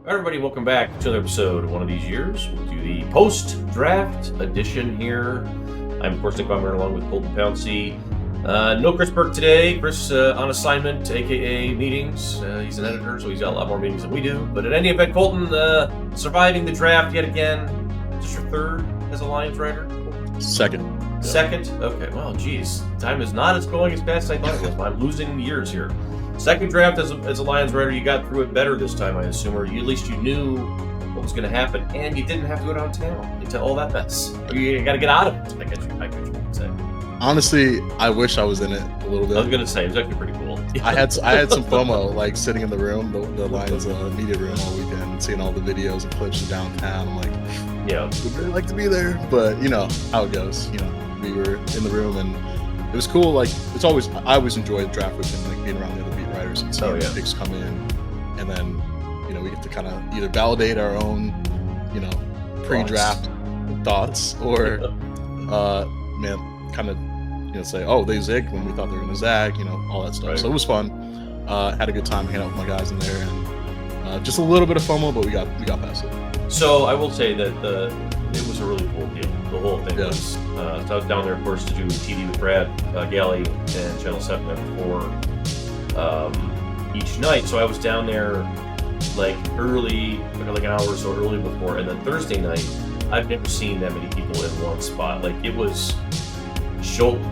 Everybody, welcome back to another episode. One of these years, we'll do the post-draft edition here. I'm, of course, Nick Baumgardner along with Colton Pouncy. No Chris Burke today. Chris on assignment, aka meetings. He's an editor, so he's got a lot more meetings than we do. But in any event, Colton surviving the draft yet again. Is this your third as a Lions writer? Second. Second? Okay, well, geez. Time is not as going as fast as I thought it was. I'm losing years here. Second draft as a Lions writer, you got through it better this time, I assume, or at least you knew what was going to happen, and you didn't have to go downtown into all that mess. You got to get out of it. I guess you could say. Honestly, I wish I was in it a little bit. I was going to say, it was actually pretty cool. I had some FOMO, like sitting in the room, the Lions media room all weekend, and seeing all the videos and clips of downtown. I'm like, yeah, would really like to be there, but you know how it goes. You know, we were in the room, and it was cool. Like I always enjoy the draft weekend, like being around the other beat writers and seeing the picks come in, and then we get to kind of either validate our own, pre-draft thoughts, or kind of say, oh, they zigged when we thought they were going to zag, all that stuff. Right. So it was fun. Had a good time hanging out with my guys in there, and just a little bit of FOMO, but we got past it. So I will say that it was a really cool deal. The whole thing was. So I was down there, of course, to do TV with Brad Galley and Channel 7 for each night. So I was down there like early, like an hour or so early before, and then Thursday night, I've never seen that many people in one spot. Like it was.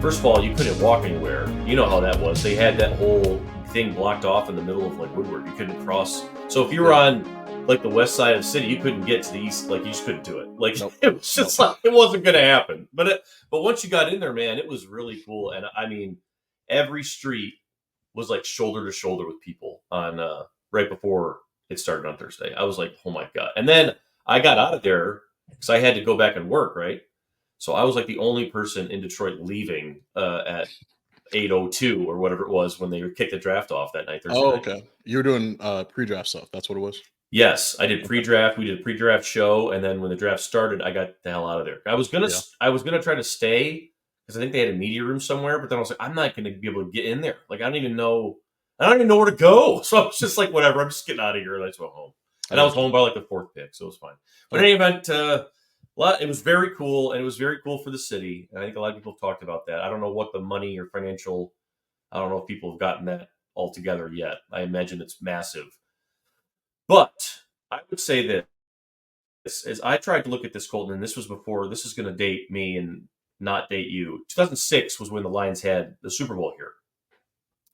First of all, you couldn't walk anywhere. You know how that was. They had that whole thing blocked off in the middle of like Woodward. You couldn't cross. So if you were on like the west side of the city, you couldn't get to the east. Like you just couldn't do it. Like It was just like it wasn't going to happen. But once you got in there, man, it was really cool. And I mean, every street was like shoulder to shoulder with people on right before it started on Thursday. I was like, oh my god! And then I got out of there because I had to go back and work, right? So I was like the only person in Detroit leaving at 8:02 or whatever it was when they kicked the draft off that night. Thursday night. Okay. You were doing pre-draft stuff. That's what it was? Yes, I did pre-draft. We did a pre-draft show, and then when the draft started, I got the hell out of there. I was gonna try to stay because I think they had a media room somewhere, but then I was like, I'm not gonna be able to get in there. Like I don't even know where to go. So I was just like, whatever. I'm just getting out of here. And I just went home, and I was home by like the fourth pick, so it was fine. But in any event. It was very cool, and it was very cool for the city. And I think a lot of people have talked about that. I don't know what the money or financial, I don't know if people have gotten that all together yet. I imagine it's massive. But I would say that as I tried to look at this, Colton, and this was before, this is going to date me and not date you. 2006 was when the Lions had the Super Bowl here.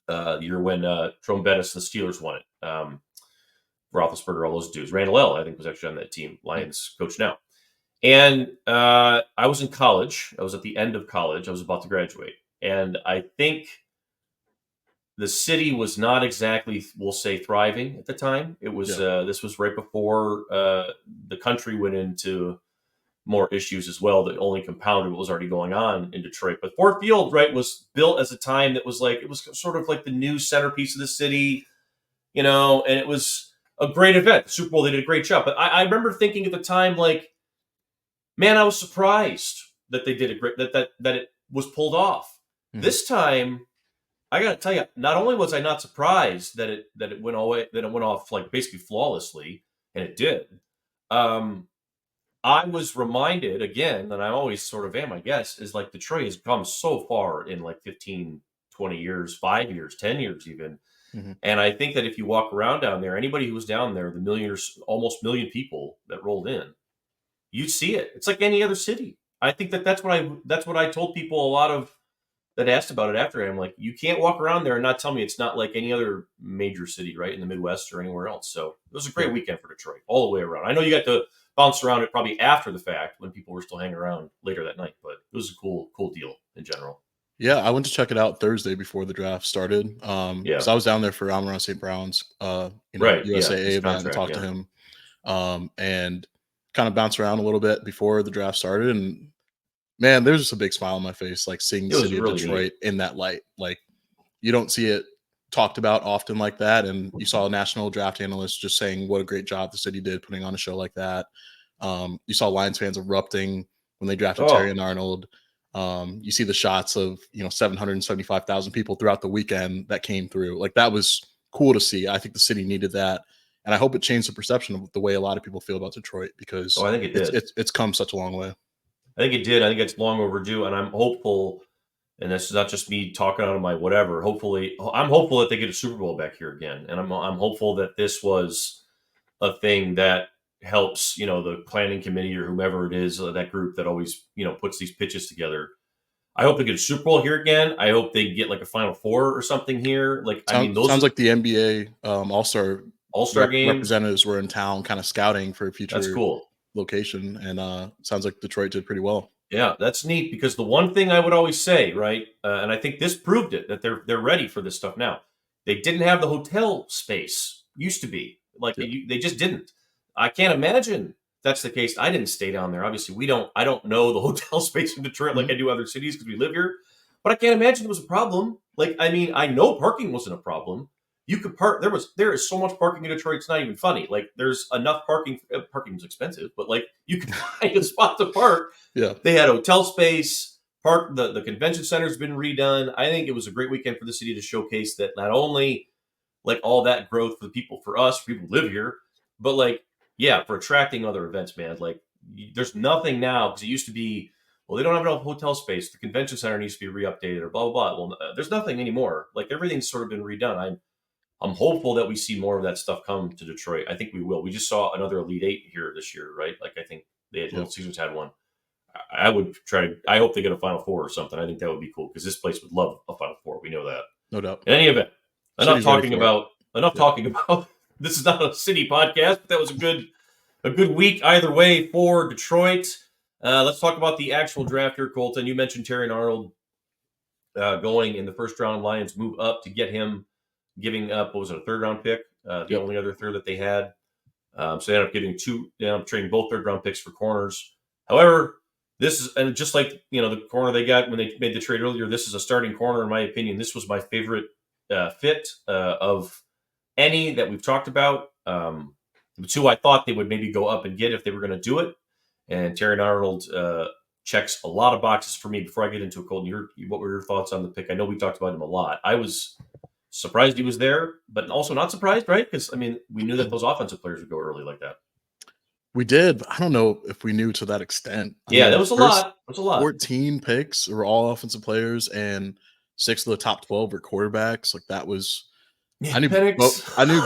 The year when Jerome Bettis, the Steelers won it. Roethlisberger, all those dudes. Randall L., I think, was actually on that team. Lions coach now. And I was in college. I was at the end of college. I was about to graduate. And I think the city was not exactly, we'll say, thriving at the time. It was this was right before the country went into more issues as well that only compounded what was already going on in Detroit. But Ford Field, right, was built as a time that was like, it was sort of like the new centerpiece of the city, and it was a great event. The Super Bowl, they did a great job. But I remember thinking at the time, like, man, I was surprised that they did a great that it was pulled off. Mm-hmm. This time, I got to tell you, not only was I not surprised that it went off like basically flawlessly, and it did. I was reminded again, and I always sort of am, I guess, is like Detroit has come so far in like 15, 20 years, 5 years, 10 years even. Mm-hmm. And I think that if you walk around down there, anybody who was down there, the almost million people that rolled in, you see it. It's like any other city. I think that's what I told people a lot of that asked about it after. I'm like, you can't walk around there and not tell me it's not like any other major city, right, in the Midwest or anywhere else. So it was a great weekend for Detroit all the way around. I know you got to bounce around it probably after the fact when people were still hanging around later that night, but it was a cool deal in general. Yeah, I went to check it out Thursday before the draft started. So I was down there for Amon St. Brown's USAA event and talked to him. And kind of bounce around a little bit before the draft started, and man, there's just a big smile on my face, like seeing the city of Detroit in that light. Like you don't see it talked about often like that, and you saw a national draft analyst just saying what a great job the city did putting on a show like that. You saw Lions fans erupting when they drafted Terrion Arnold. You see the shots of 775,000 people throughout the weekend that came through. Like that was cool to see. I think the city needed that. And I hope it changed the perception of the way a lot of people feel about Detroit, because I think it did. It's come such a long way. I think it did. I think it's long overdue, and I'm hopeful. And this is not just me talking out of my whatever. I'm hopeful that they get a Super Bowl back here again, and I'm hopeful that this was a thing that helps, the planning committee or whomever it is, that group that always, puts these pitches together. I hope they get a Super Bowl here again. I hope they get like a Final Four or something here. Sounds like the NBA All-Star game representatives were in town, kind of scouting for a future. That's cool. Location, and sounds like Detroit did pretty well. Yeah, that's neat, because the one thing I would always say, right, and I think this proved it, that they're ready for this stuff now. They didn't have the hotel space. Used to be they just didn't. I can't imagine that's the case. I didn't stay down there. Obviously, I don't know the hotel space in Detroit like I do other cities because we live here. But I can't imagine it was a problem. I know parking wasn't a problem. You could park. There is so much parking in Detroit. It's not even funny. There's enough parking. Parking was expensive, but you could find a spot to park. Yeah. They had hotel space. The convention center's been redone. I think it was a great weekend for the city to showcase that not only all that growth for the people, for us, people who live here, but for attracting other events, man. There's nothing now, because it used to be, well, they don't have enough hotel space. The convention center needs to be re-updated or blah, blah, blah. Well, there's nothing anymore. Everything's sort of been redone. I'm hopeful that we see more of that stuff come to Detroit. I think we will. We just saw another Elite Eight here this year, right? I think Little Caesars had one. I hope they get a Final Four or something. I think that would be cool, because this place would love a Final Four. We know that. No doubt. In any event, enough talking about. This is not a city podcast, but that was a good week either way for Detroit. Let's talk about the actual draft here, Colton. You mentioned Terrion Arnold going in the first round. Lions move up to get him, giving up, what was it, a third round pick? The only other third that they had. So they ended up getting trading both third round picks for corners. However, this is, and just like, the corner they got when they made the trade earlier, this is a starting corner, in my opinion. This was my favorite fit of any that we've talked about. The two I thought they would maybe go up and get if they were going to do it. And Terrion Arnold checks a lot of boxes for me. Before I get into it, Colton, what were your thoughts on the pick? I know we talked about him a lot. I was surprised he was there, but also not surprised, right? Because, we knew that those offensive players would go early like that. We did. I don't know if we knew to that extent. That was a lot. It was a lot. 14 picks were all offensive players, and 6 of the top 12 were quarterbacks. That was... I knew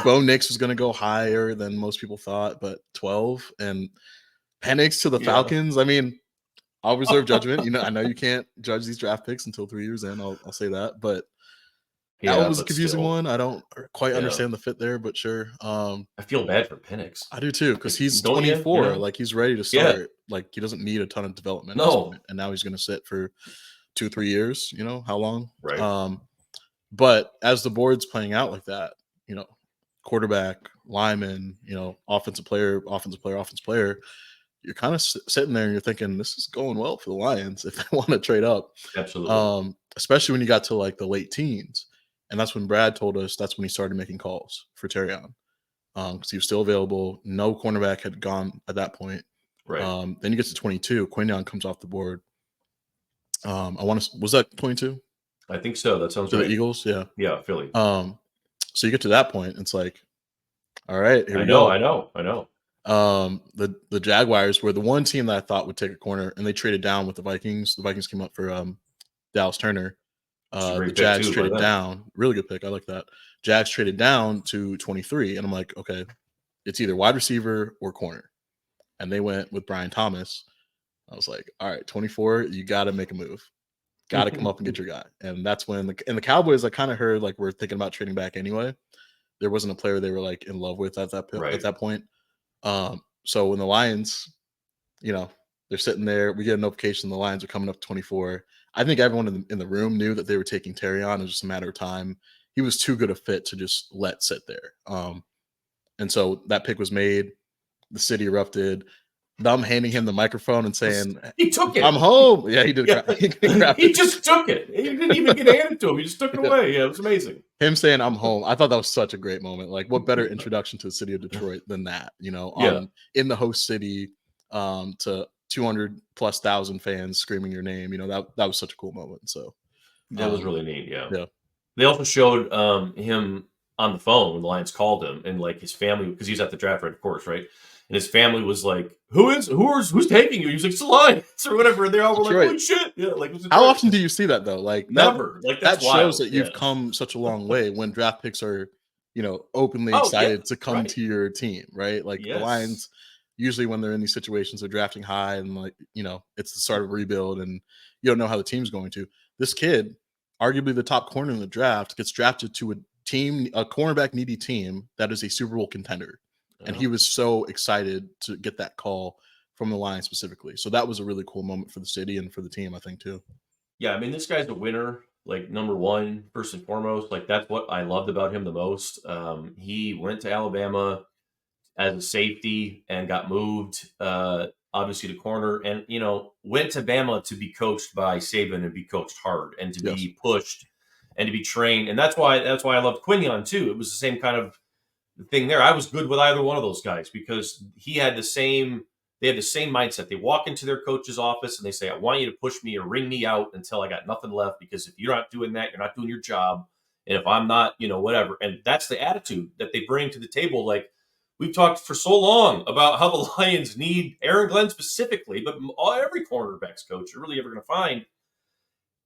Bo Nix was going to go higher than most people thought, but 12 and Penix to the Falcons. I'll reserve judgment. I know you can't judge these draft picks until 3 years in. I'll say that, but that was a confusing one. I don't quite understand the fit there, but sure. I feel bad for Penix. I do too, because he's 24. He's ready to start. He doesn't need a ton of development. No, and now he's going to sit for 2-3 years. How long? Right. But as the board's playing out like that, quarterback, lineman, offensive player, you're kind of sitting there and you're thinking, this is going well for the Lions if they want to trade up. Absolutely. Especially when you got to the late teens. And that's when Brad told us that's when he started making calls for Terrion. Because he was still available. No cornerback had gone at that point. Right. Then you get to 22. Quinyon comes off the board. Was that 22? I think so. That sounds right. The Eagles, yeah. Yeah, Philly. So you get to that point, it's like, all right, here we go. I know. The Jaguars were the one team that I thought would take a corner, and they traded down with the Vikings. The Vikings came up for Dallas Turner. The Jags traded down. Really good pick. I like that. Jags traded down to 23, and I'm like, okay, it's either wide receiver or corner. And they went with Brian Thomas. I was like, all right, 24, you got to make a move. Got to come up and get your guy. And that's when the Cowboys, I kind of heard we're thinking about trading back anyway. There wasn't a player they were in love with at that point. So when the Lions, they're sitting there, we get a notification the Lions are coming up to 24. I think everyone in the room knew that they were taking Terrion. It was just a matter of time. He was too good a fit to just let sit there. And so that pick was made. The city erupted. Them handing him the microphone and saying, he took it. I'm home. Yeah, he did. He just took it. He didn't even get handed to him. He just took it away. Yeah, it was amazing. Him saying, I'm home. I thought that was such a great moment. What better introduction to the city of Detroit than that, in the host city, to 200,000+ fans screaming your name. That was such a cool moment. So that was really neat. Yeah. Yeah. They also showed him on the phone when the Lions called him, and like his family, because he's at the draft, right, of course, right? And his family was like, who's taking you? He was like, it's the Lions or whatever. And they all were like, holy shit. Yeah, like, how often do you see that though? Like never. Like that shows that you've come such a long way when draft picks are, openly excited to come to your team, right? Like the Lions, usually when they're in these situations, they're drafting high and like, it's the start of a rebuild and you don't know how the team's going to. This kid, arguably the top corner in the draft, gets drafted to a cornerback needy team that is a Super Bowl contender. And he was so excited to get that call from the Lions specifically. So that was a really cool moment for the city and for the team, I think, too. Yeah, I mean, this guy's a winner, like number one, first and foremost. Like that's what I loved about him the most. He went to Alabama as a safety and got moved, obviously to corner, and went to Bama to be coached by Saban and be coached hard and to be pushed and to be trained. And that's why I loved Quinion too. It was the same kind of thing there. I was good with either one of those guys because they had the same mindset. They walk into their coach's office and they say, I want you to push me or wring me out until I got nothing left, because if you're not doing that, you're not doing your job. And if I'm not, whatever. And that's the attitude that they bring to the table. Like, we've talked for so long about how the Lions need Aaron Glenn specifically, but every cornerback's coach you're really ever going to find.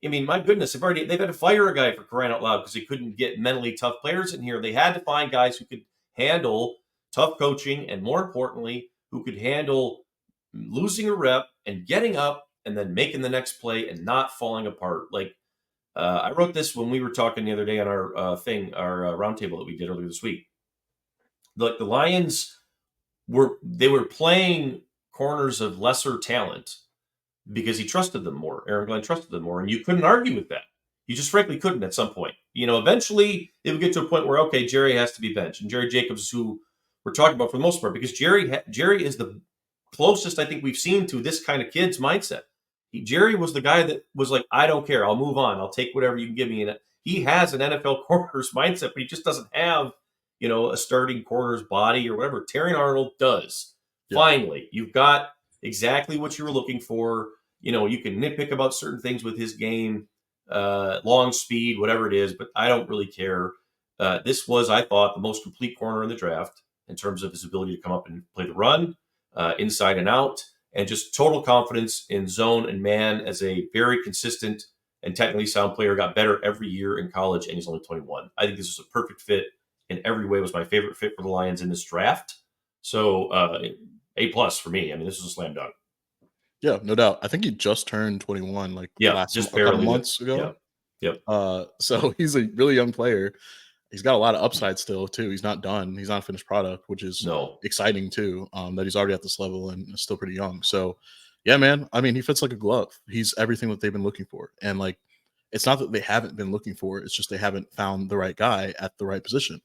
I mean, my goodness, they've had to fire a guy for crying out loud because they couldn't get mentally tough players in here. They had to find guys who could handle tough coaching and, more importantly, who could handle losing a rep and getting up and then making the next play and not falling apart. Like, I wrote this when we were talking the other day on our roundtable that we did earlier this week. Like, the Lions were playing corners of lesser talent because he trusted them more. Aaron Glenn trusted them more, and you couldn't argue with that. You just frankly couldn't at some point. Eventually it would get to a point where, okay, Jerry has to be benched. And Jerry Jacobs, who we're talking about for the most part, because Jerry is the closest I think we've seen to this kind of kid's mindset. Jerry was the guy that was like, I don't care. I'll move on. I'll take whatever you can give me. And he has an NFL corner's mindset, but he just doesn't have, a starting corner's body or whatever. Terrion Arnold does. Yeah. Finally, you've got exactly what you were looking for. You can nitpick about certain things with his game, long speed, whatever it is, but I don't really care. This was, I thought, the most complete corner in the draft in terms of his ability to come up and play the run, inside and out, and just total confidence in zone and man as a very consistent and technically sound player. Got better every year in college, and he's only 21. I think this is a perfect fit in every way. It was my favorite fit for the Lions in this draft. So A+ for me. I mean, this is a slam dunk. Yeah, no doubt. I think he just turned 21, just a couple months ago. Yep. So he's a really young player. He's got a lot of upside still too. He's not done. He's not a finished product, which is exciting too. That he's already at this level and is still pretty young. So, yeah, man. I mean, he fits like a glove. He's everything that they've been looking for. And it's not that they haven't been looking for it. It's just they haven't found the right guy at the right position.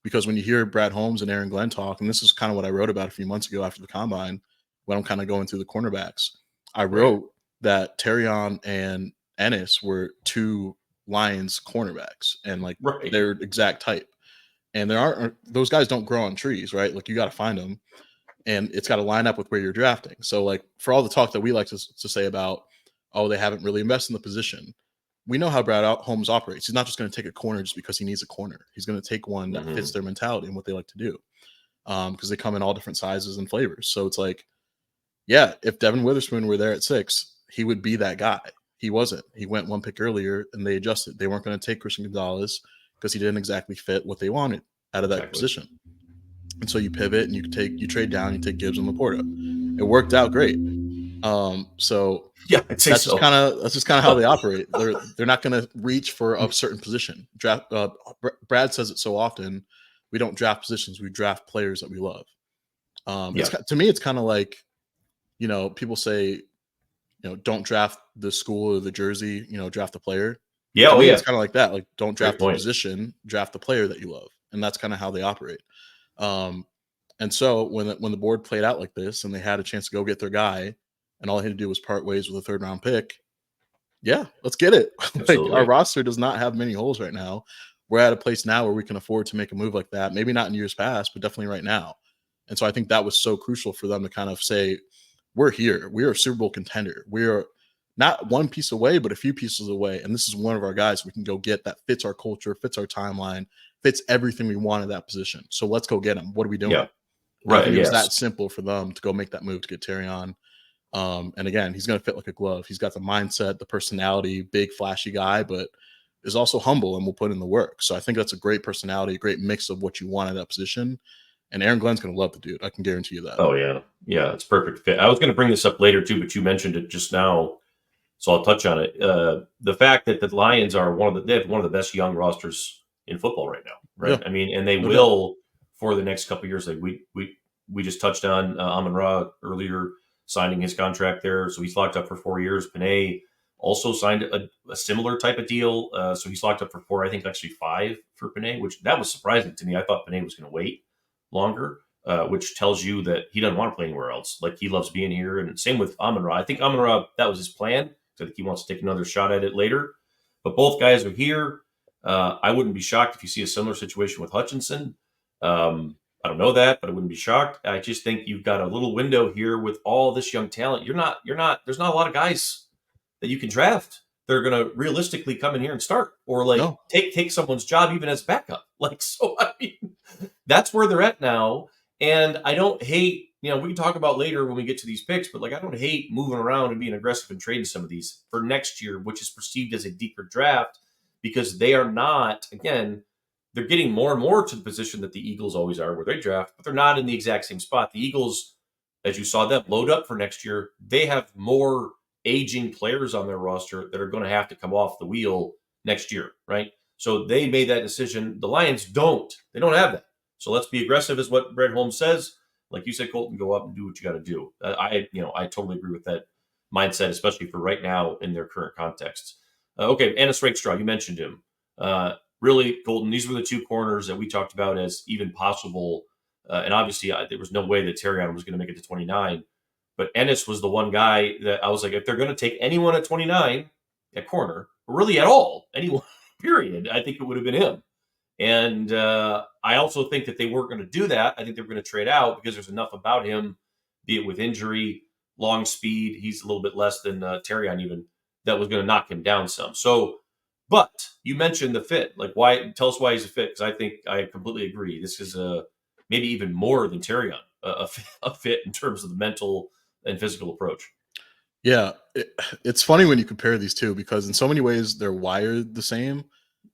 Because when you hear Brad Holmes and Aaron Glenn talk, and this is kind of what I wrote about a few months ago after the combine, when I'm kind of going through the cornerbacks, I wrote that Terrion and Ennis were two Lions cornerbacks and their exact type. And those guys don't grow on trees, right? Like, you got to find them, and it's got to line up with where you're drafting. So for all the talk that we like to say about, they haven't really invested in the position, we know how Brad Holmes operates. He's not just going to take a corner just because he needs a corner. He's going to take one that fits their mentality and what they like to do, because they come in all different sizes and flavors. So it's like, yeah, if Devin Witherspoon were there at 6, he would be that guy. He wasn't. He went one pick earlier, and they adjusted. They weren't going to take Christian Gonzalez because he didn't exactly fit what they wanted out of that position. And so you pivot and you trade down, you take Gibbs and Laporta. It worked out great. So yeah, that's just kind of how they operate. They're not going to reach for a certain position. Brad says it so often. We don't draft positions. We draft players that we love. To me, it's kind of like, people say, don't draft the school or the jersey, draft the player. Yeah. It's kind of like that. Like, don't draft the position, draft the player that you love. And that's kind of how they operate. And so when the board played out like this and they had a chance to go get their guy and all they had to do was part ways with a 3rd round pick, yeah, let's get it. Our roster does not have many holes right now. We're at a place now where we can afford to make a move like that. Maybe not in years past, but definitely right now. And so I think that was so crucial for them to kind of say, we're here. We are a Super Bowl contender. We are not one piece away, but a few pieces away. And this is one of our guys we can go get that fits our culture, fits our timeline, fits everything we want in that position. So let's go get him. What are we doing? Yeah. Right. I think it was that simple for them to go make that move to get Terrion. And again, he's going to fit like a glove. He's got the mindset, the personality, big, flashy guy, but is also humble and will put in the work. So I think that's a great personality, a great mix of what you want at that position. And Aaron Glenn's going to love the dude. I can guarantee you that. Oh, yeah. Yeah, it's perfect fit. I was going to bring this up later, too, but you mentioned it just now, so I'll touch on it. The fact that the Lions are they have one of the best young rosters in football right now, right? Yeah. I mean, and they will for the next couple of years. Like we just touched on Amon-Ra earlier, signing his contract there. So he's locked up for 4 years. Panay also signed a similar type of deal. So he's locked up for 4, I think actually 5 for Panay, which that was surprising to me. I thought Panay was going to wait longer, which tells you that he doesn't want to play anywhere else. Like he loves being here. And same with Amon-Ra. I think Amon-Ra, that was his plan. I think he wants to take another shot at it later. But both guys are here. I wouldn't be shocked if you see a similar situation with Hutchinson. I don't know that, but I wouldn't be shocked. I just think you've got a little window here with all this young talent. There's not a lot of guys that you can draft. They're going to realistically come in here and start or take someone's job even as backup. So, I mean, that's where they're at now. And I don't hate, we can talk about later when we get to these picks, but I don't hate moving around and being aggressive and trading some of these for next year, which is perceived as a deeper draft because they are not, again, they're getting more and more to the position that the Eagles always are where they draft, but they're not in the exact same spot. The Eagles, as you saw them load up for next year, they have more aging players on their roster that are going to have to come off the wheel next year, right? So they made that decision. The Lions don't. They don't have that. So let's be aggressive is what Brett Holmes says. Like you said, Colton, go up and do what you got to do. I totally agree with that mindset, especially for right now in their current context. Okay, Ennis Rakestraw, you mentioned him. Really, Colton, these were the 2 corners that we talked about as even possible. And obviously, there was no way that Terrion was going to make it to 29. But Ennis was the one guy that I was like, if they're going to take anyone at 29 at corner, or really at all, anyone, period, I think it would have been him. And I also think that they weren't going to do that. I think they were going to trade out because there's enough about him, be it with injury, long speed. He's a little bit less than Terrion even. That was going to knock him down some. So, but you mentioned the fit. Why? Tell us why he's a fit, because I think I completely agree. This is maybe even more than Terrion, a fit in terms of the mental and physical approach. Yeah, it's funny when you compare these two because in so many ways they're wired the same,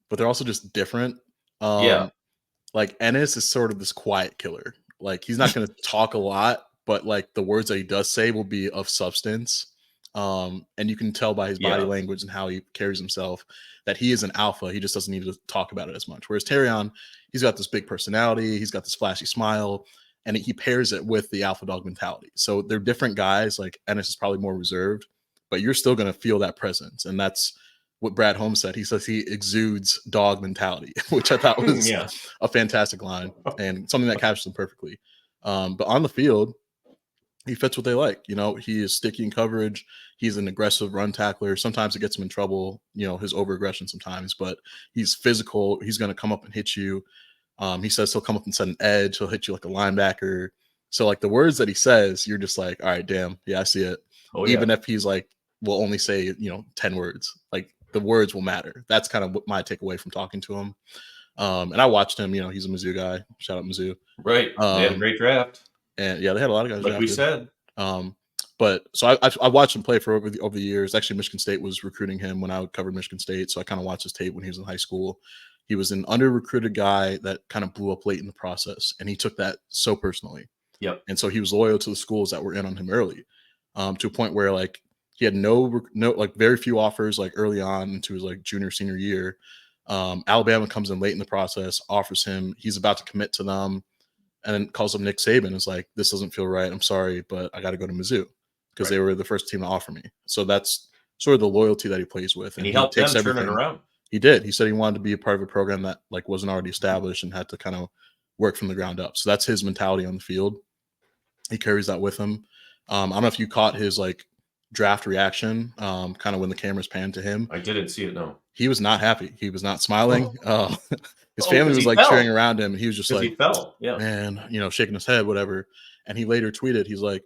but they're also just different. Like Ennis is sort of this quiet killer. Like he's not going to talk a lot, but the words that he does say will be of substance. And you can tell by his body language and how he carries himself that he is an alpha. He just doesn't need to talk about it as much. Whereas Terrion, he's got this big personality. He's got this flashy smile, and he pairs it with the alpha dog mentality. So they're different guys. Like Ennis is probably more reserved, but you're still going to feel that presence. And that's what Brad Holmes said. He says he exudes dog mentality, which I thought was a fantastic line and something that captures him perfectly. But on the field, he fits what they like. He is sticky in coverage. He's an aggressive run tackler. Sometimes it gets him in trouble, his over-aggression sometimes, but he's physical. He's going to come up and hit you. He says he'll come up and set an edge. He'll hit you like a linebacker. So the words that he says, you're just like, all right, damn. Yeah, I see it. Even if he's will only say, 10 words, the words will matter. That's kind of what my takeaway from talking to him. And I watched him, he's a Mizzou guy. Shout out Mizzou. Right. They had a great draft. And they had a lot of guys. Like drafted. We said. But so I watched him play for over the years. Actually, Michigan State was recruiting him when I covered Michigan State. So I kind of watched his tape when he was in high school. He was an under-recruited guy that kind of blew up late in the process. And he took that so personally. Yep. And so he was loyal to the schools that were in on him early, to a point where he had no very few offers early on into his junior, senior year. Alabama comes in late in the process, offers him. He's about to commit to them. And then calls up Nick Saban. Is like, this doesn't feel right. I'm sorry, but I got to go to Mizzou because they were the first team to offer me. So that's sort of the loyalty that he plays with. And he helped them turn it around. He did. He said he wanted to be a part of a program that wasn't already established and had to kind of work from the ground up. So that's his mentality on the field. He carries that with him. I don't know if you caught his draft reaction, kind of when the cameras panned to him. I didn't see it. No, he was not happy. He was not smiling. His family was cheering around him, and he was just he fell. Yeah, man, shaking his head, whatever. And he later tweeted, he's like,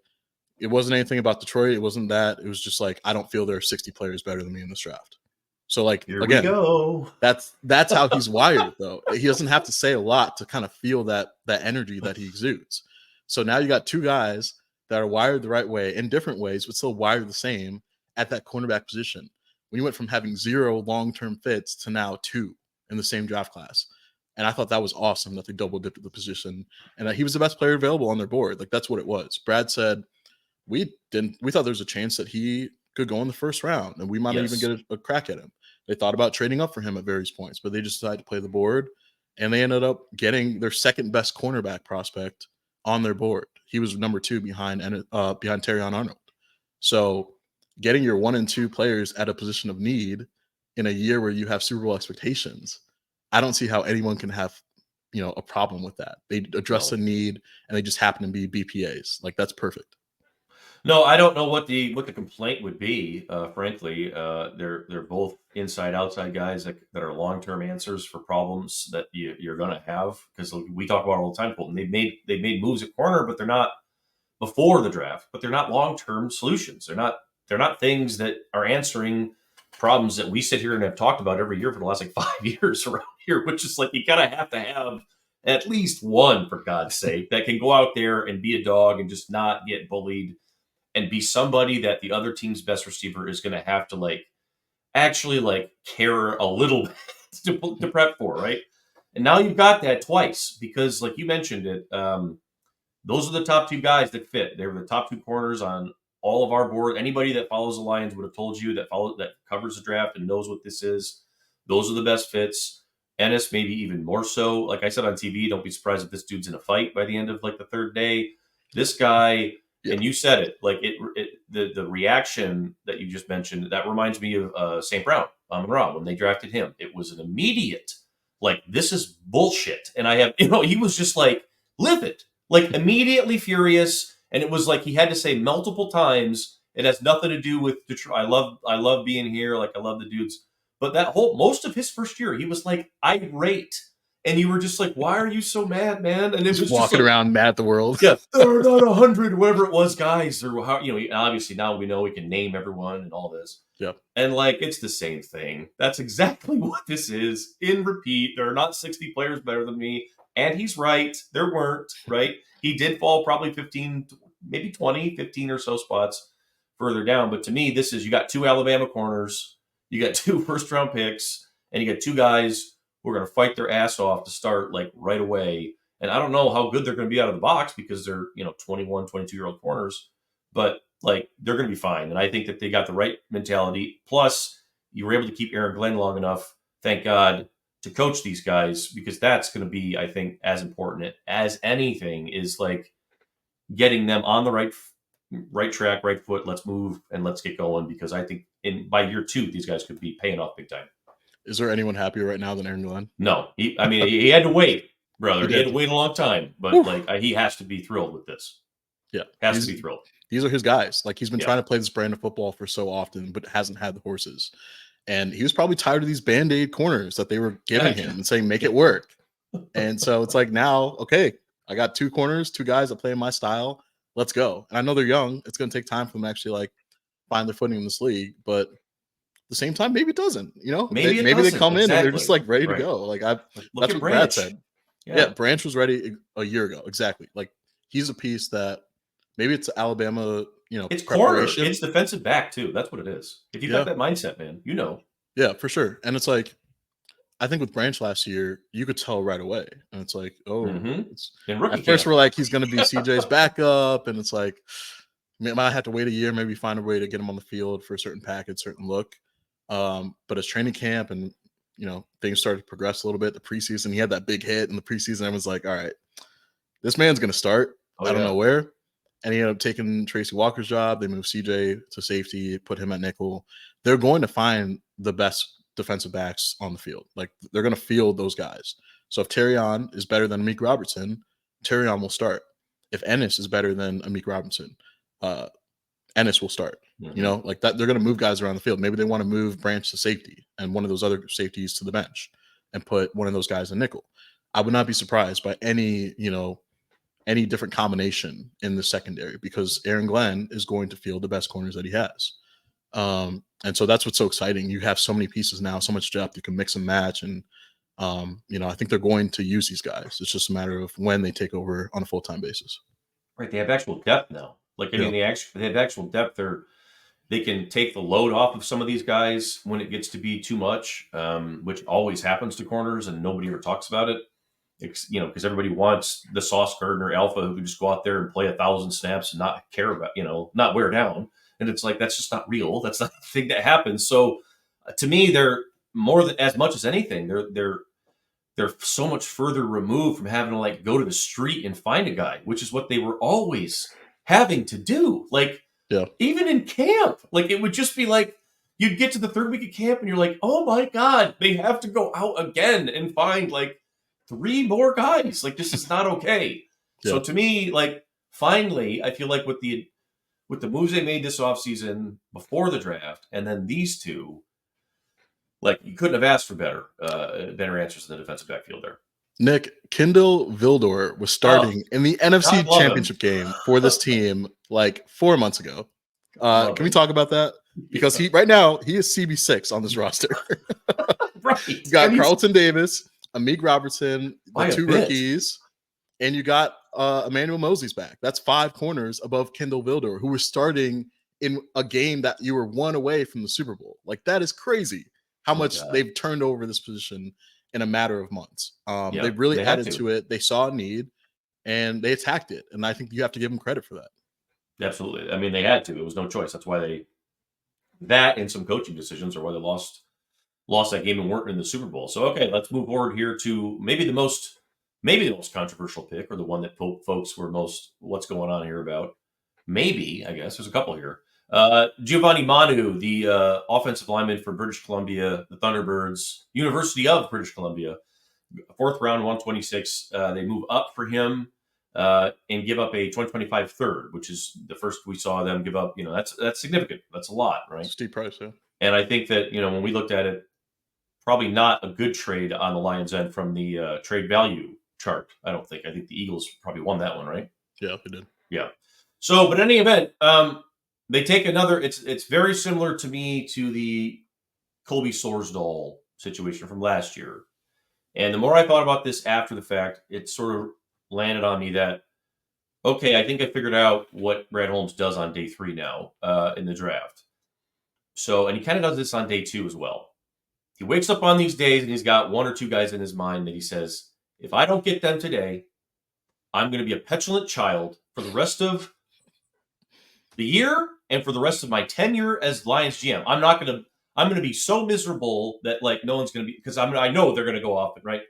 It wasn't anything about Detroit. It wasn't that. It was just like, I don't feel there are 60 players better than me in this draft. So like, here again, we go. That's how he's wired though. He doesn't have to say a lot to kind of feel that energy that he exudes. So now you got two guys that are wired the right way in different ways, but still wired the same at that cornerback position. We went from having 0 long-term fits to now 2 in the same draft class. And I thought that was awesome that they double dipped at the position and that he was the best player available on their board. Like that's what it was. Brad said, we thought there was a chance that he could go in the first round and we might even get a crack at him. They thought about trading up for him at various points, but they just decided to play the board and they ended up getting their second best cornerback prospect on their board. He was number 2 behind Terrion Arnold. So getting your 1 and 2 players at a position of need in a year where you have Super Bowl expectations, I don't see how anyone can have, a problem with that. They address the need and they just happen to be BPAs. Like that's perfect. No, I don't know what the complaint would be. Frankly, they're both inside outside guys that are long term answers for problems that you're going to have. Because we talk about it all the time, Colton. They made moves at corner, but they're not before the draft. But they're not long term solutions. They're not things that are answering problems that we sit here and have talked about every year for the last 5 years around here. Which is like you gotta have to have at least one, for God's sake, that can go out there and be a dog and just not get bullied. And be somebody that the other team's best receiver is going to have to actually care a little bit to prep for, right? And now you've got that twice because, like you mentioned it, those are the top 2 guys that fit. They were the top 2 corners on all of our board. Anybody that follows the Lions would have told you that covers the draft and knows what this is. Those are the best fits. Ennis, maybe even more so. Like I said on TV, don't be surprised if this dude's in a fight by the end of the third day. This guy. Yeah. And you said it, the reaction that you just mentioned, that reminds me of St. Brown, Monroe, when they drafted him. It was an immediate, this is bullshit. And he was just livid, immediately furious. And it was he had to say multiple times, it has nothing to do with Detroit. I love being here. I love the dudes. But most of his first year, he was irate. And you were just why are you so mad, man? And it was walking around mad at the world. Yeah, there are not 100, whatever it was, guys. Or how obviously now we know we can name everyone and all this. Yeah, and it's the same thing. That's exactly what this is. In repeat, there are not 60 players better than me, and he's right. There weren't. Right, he did fall probably 15, maybe 20, 15 or so spots further down. But to me, this is you got 2 Alabama corners, you got 2 first-round picks, and you got 2 guys who are going to fight their ass off to start right away. And I don't know how good they're going to be out of the box because they're 21, 22-year-old corners, but they're going to be fine. And I think that they got the right mentality. Plus, you were able to keep Aaron Glenn long enough, thank God, to coach these guys, because that's going to be, I think, as important as anything is getting them on the right track, right foot. Let's move and let's get going, because I think by year 2, these guys could be paying off big time. Is there anyone happier right now than Aaron Glenn? No, he had to wait, brother. He had to wait a long time, but he has to be thrilled with this. Yeah, has to be thrilled. These are his guys. He's been trying to play this brand of football for so often, but hasn't had the horses. And he was probably tired of these Band-Aid corners that they were giving him and saying, make it work. And so it's now, okay, I got 2 corners, 2 guys that play in my style. Let's go. And I know they're young. It's going to take time for them to actually find their footing in this league, but the same time, maybe it doesn't. Maybe they come in and they're just ready to go. That's what Brad said. Yeah, Branch was ready a year ago. Exactly. He's a piece that maybe it's Alabama. It's corner. It's defensive back too. That's what it is. If you got that mindset, man, Yeah, for sure. And it's I think with Branch last year, you could tell right away. And it's at first we're he's going to be CJ's backup, and it's might have to wait a year, maybe find a way to get him on the field for a certain package, certain look. But as training camp and things started to progress a little bit, the preseason, he had that big hit in the preseason. I was all right, this man's going to start. I don't know where. And he ended up taking Tracy Walker's job. They moved CJ to safety, put him at nickel. They're going to find the best defensive backs on the field. They're going to field those guys. So if Terrion is better than Amik Robertson, Terrion will start. If Ennis is better than Amik Robertson, Ennis will start. Mm-hmm. That. They're going to move guys around the field. Maybe they want to move Branch to safety and one of those other safeties to the bench and put one of those guys in nickel. I would not be surprised by any any different combination in the secondary because Aaron Glenn is going to field the best corners that he has. And so that's what's so exciting. You have so many pieces now, so much depth. You can mix and match. And, I think they're going to use these guys. It's just a matter of when they take over on a full-time basis. Right. They have actual depth now. Like, I mean, they have actual depth. They can take the load off of some of these guys when it gets to be too much, which always happens to corners and nobody ever talks about it. Because everybody wants the Sauce Gardner alpha who can just go out there and play 1,000 snaps and not care about, not wear down. And it's like, that's just not real. That's not the thing that happens. So to me, they're more than as much as anything. They're so much further removed from having to like go to the street and find a guy, which is what they were always having to do. Like, even in camp, like it would just be like, you'd get to the third week of camp and you're like, oh my God, they have to go out again and find like 3 more guys. Like, this is not okay. So to me, like, finally, I feel like with the moves they made this offseason before the draft, and then these two, like, you couldn't have asked for better answers in the defensive backfield there. Nick, Kindle Vildor was starting in the NFC Championship game for this team like 4 months ago. Can we talk about that? Because right now he is CB6 on this roster. Right. You got Carlton Davis, Amik Robertson, the 2 rookies, and you got Emmanuel Mosley's back. That's 5 corners above Kindle Vildor, who were starting in a game that you were 1 away from the Super Bowl. Like, that is crazy how much they've turned over this position in a matter of months. They really added to it. They saw a need and they attacked it. And I think you have to give them credit for that. Absolutely. I mean, they had to. It was no choice. That's why that and some coaching decisions are why they lost that game and weren't in the Super Bowl. So, okay, let's move forward here to maybe the most controversial pick, or the one that folks were most, what's going on here about. Maybe, I guess, there's a couple here. Giovanni Manu, the offensive lineman for British Columbia, the Thunderbirds, University of British Columbia, 4th round, 126. They move up for him and give up a 2025 third, which is the first we saw them give up. That's significant. That's a lot, right? Steep price, yeah. And I think that, when we looked at it, probably not a good trade on the Lions' end from the trade value chart. I think the Eagles probably won that one, right? Yeah, they did. Yeah. So, but in any event, they take another. It's very similar to me to the Colby Sorsdahl situation from last year. And the more I thought about this after the fact, it sort of landed on me that, okay, I think I figured out what Brad Holmes does on day 3 now in the draft. So, and he kind of does this on day 2 as well. He wakes up on these days and he's got 1 or 2 guys in his mind that he says, if I don't get them today, I'm going to be a petulant child for the rest of the year and for the rest of my tenure as Lions GM. I'm going to be so miserable that like no one's going to be, because I know they're going to go off it, right?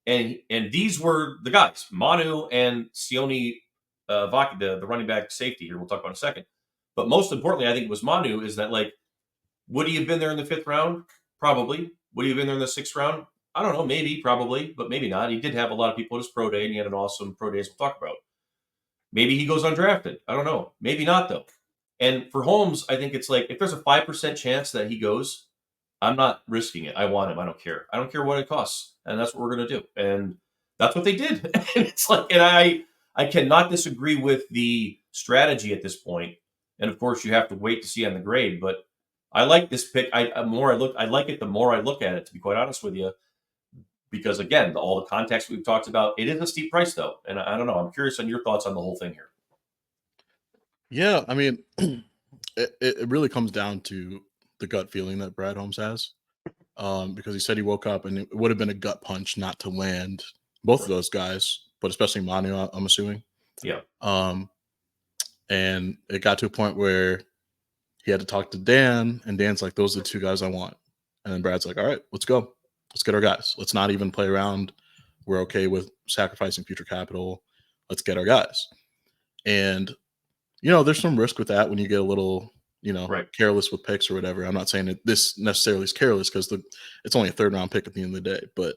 And these were the guys, Manu and Sione, Vaki, the running back safety here. We'll talk about in a second. But most importantly, I think it was Manu, is that like, would he have been there in the 5th round? Probably. Would he have been there in the 6th round? I don't know. Maybe, probably, but maybe not. He did have a lot of people at his pro day, and he had an awesome pro day, as we'll talk about. Maybe he goes undrafted. I don't know. Maybe not, though. And for Holmes, I think it's like, if there's a 5% chance that he goes, I'm not risking it. I want him. I don't care. I don't care what it costs. And that's what we're going to do. And that's what they did. And it's like, and I cannot disagree with the strategy at this point. And of course, you have to wait to see on the grade. But I like this pick. I like it the more I look at it, to be quite honest with you. Because again, all the context we've talked about, it is a steep price though. And I don't know. I'm curious on your thoughts on the whole thing here. Yeah, I mean, it really comes down to the gut feeling that Brad Holmes has. Because he said he woke up and it would have been a gut punch not to land both of those guys, but especially Manu, I'm assuming. Yeah. And it got to a point where he had to talk to Dan, and Dan's like, those are the 2 guys I want. And then Brad's like, all right, let's go. Let's get our guys. Let's not even play around. We're okay with sacrificing future capital. Let's get our guys. And, there's some risk with that when you get a little, careless with picks or whatever. I'm not saying that this necessarily is careless, because it's only a 3rd round pick at the end of the day. But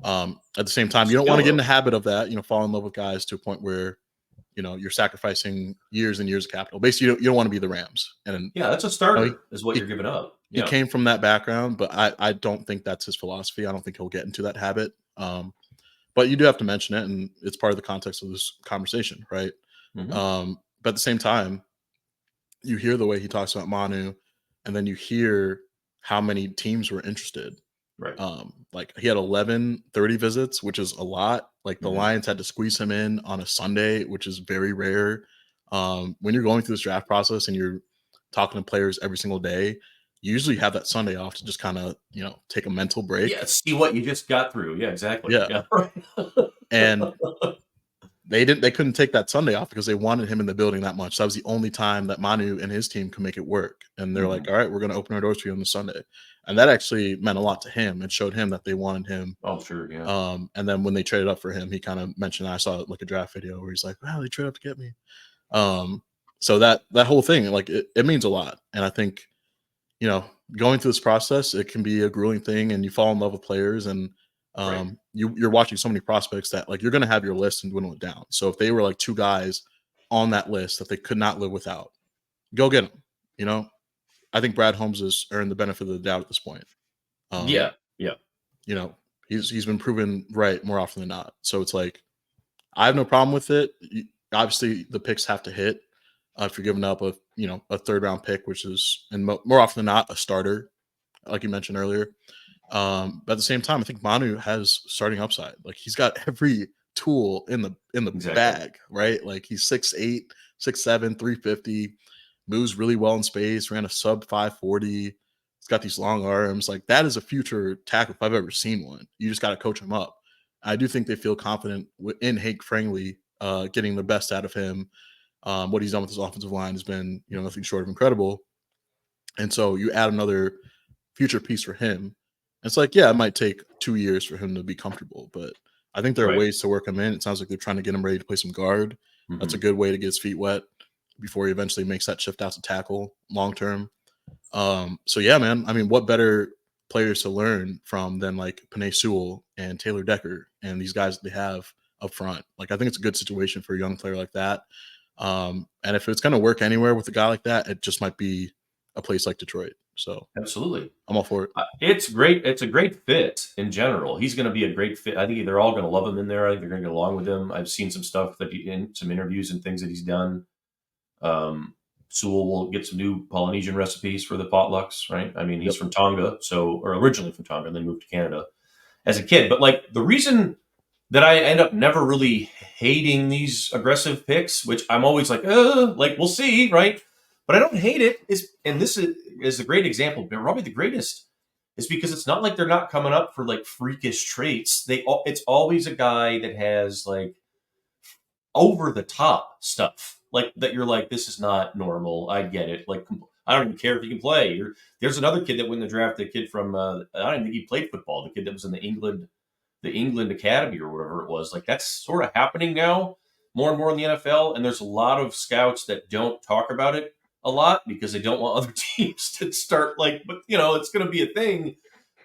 at the same time, you don't want to get in the habit of that, fall in love with guys to a point where, you're sacrificing years and years of capital. Basically, you don't want to be the Rams. And yeah, that's a starter is what you're giving up. He came from that background, but I don't think that's his philosophy. I don't think he'll get into that habit. but you do have to mention it, and it's part of the context of this conversation, right? Mm-hmm. But at the same time, you hear the way he talks about Manu, and then you hear how many teams were interested. Right. Like he had 11 30 visits, which is a lot. Like the Lions had to squeeze him in on a Sunday, which is very rare. When you're going through this draft process and you're talking to players every single day, you usually have that Sunday off to just kind of, take a mental break. Yeah, see what you just got through. Yeah, exactly. Yeah. And they couldn't take that Sunday off because they wanted him in the building that much. That was the only time that Manu and his team could make it work. And they're like, all right, we're going to open our doors for you on the Sunday. And that actually meant a lot to him and showed him that they wanted him. Oh, sure. Yeah. And then when they traded up for him, he kind of mentioned, I saw like a draft video where he's like, wow, they traded up to get me. So that whole thing, like it means a lot. And I think, going through this process, it can be a grueling thing and you fall in love with players and you're watching so many prospects that like you're going to have your list and dwindle it down. So if they were like two guys on that list that they could not live without, go get them. I think Brad Holmes has earned the benefit of the doubt at this point. Yeah. He's been proven right more often than not. So it's like I have no problem with it. Obviously, the picks have to hit. If you're giving up a third round pick, which is and more often than not a starter, like you mentioned earlier. But at the same time, I think Manu has starting upside. Like he's got every tool in the bag, right? Like he's 6'8", 6'7", 350, moves really well in space, ran a sub 540. He's got these long arms. Like that is a future tackle if I've ever seen one. You just got to coach him up. I do think they feel confident in Hank Frangley getting the best out of him. What he's done with his offensive line has been, nothing short of incredible. And so you add another future piece for him. It's like, yeah, it might take 2 years for him to be comfortable, but I think there are ways to work him in. It sounds like they're trying to get him ready to play some guard. That's a good way to get his feet wet before he eventually makes that shift out to tackle long term. So yeah, man. I mean, what better players to learn from than like Penei Sewell and Taylor Decker and these guys that they have up front? Like, I think it's a good situation for a young player like that. And if it's going to work anywhere with a guy like that, it just might be a place like Detroit. So absolutely, I'm all for it. It's great. It's a great fit in general. He's going to be a great fit. I think they're all going to love him in there. I think they're going to get along with him. I've seen some stuff that in some interviews and things that he's done. Sewell will get some new Polynesian recipes for the potlucks, right? I mean, he's from Tonga, or originally from Tonga, and then moved to Canada as a kid. But like the reason that I end up never really hating these aggressive picks, which I'm always like we'll see, right? But I don't hate it. And this is a great example, but probably the greatest is because it's not like they're not coming up for like freakish traits. It's always a guy that has like over the top stuff like that. You're like, this is not normal. I get it. Like, I don't even care if he can play. There's another kid that won the draft. The kid from I don't even think he played football. The kid that was in the England Academy or whatever it was. Like that's sort of happening now more and more in the NFL. And there's a lot of scouts that don't talk about it a lot because they don't want other teams to start like, but it's going to be a thing.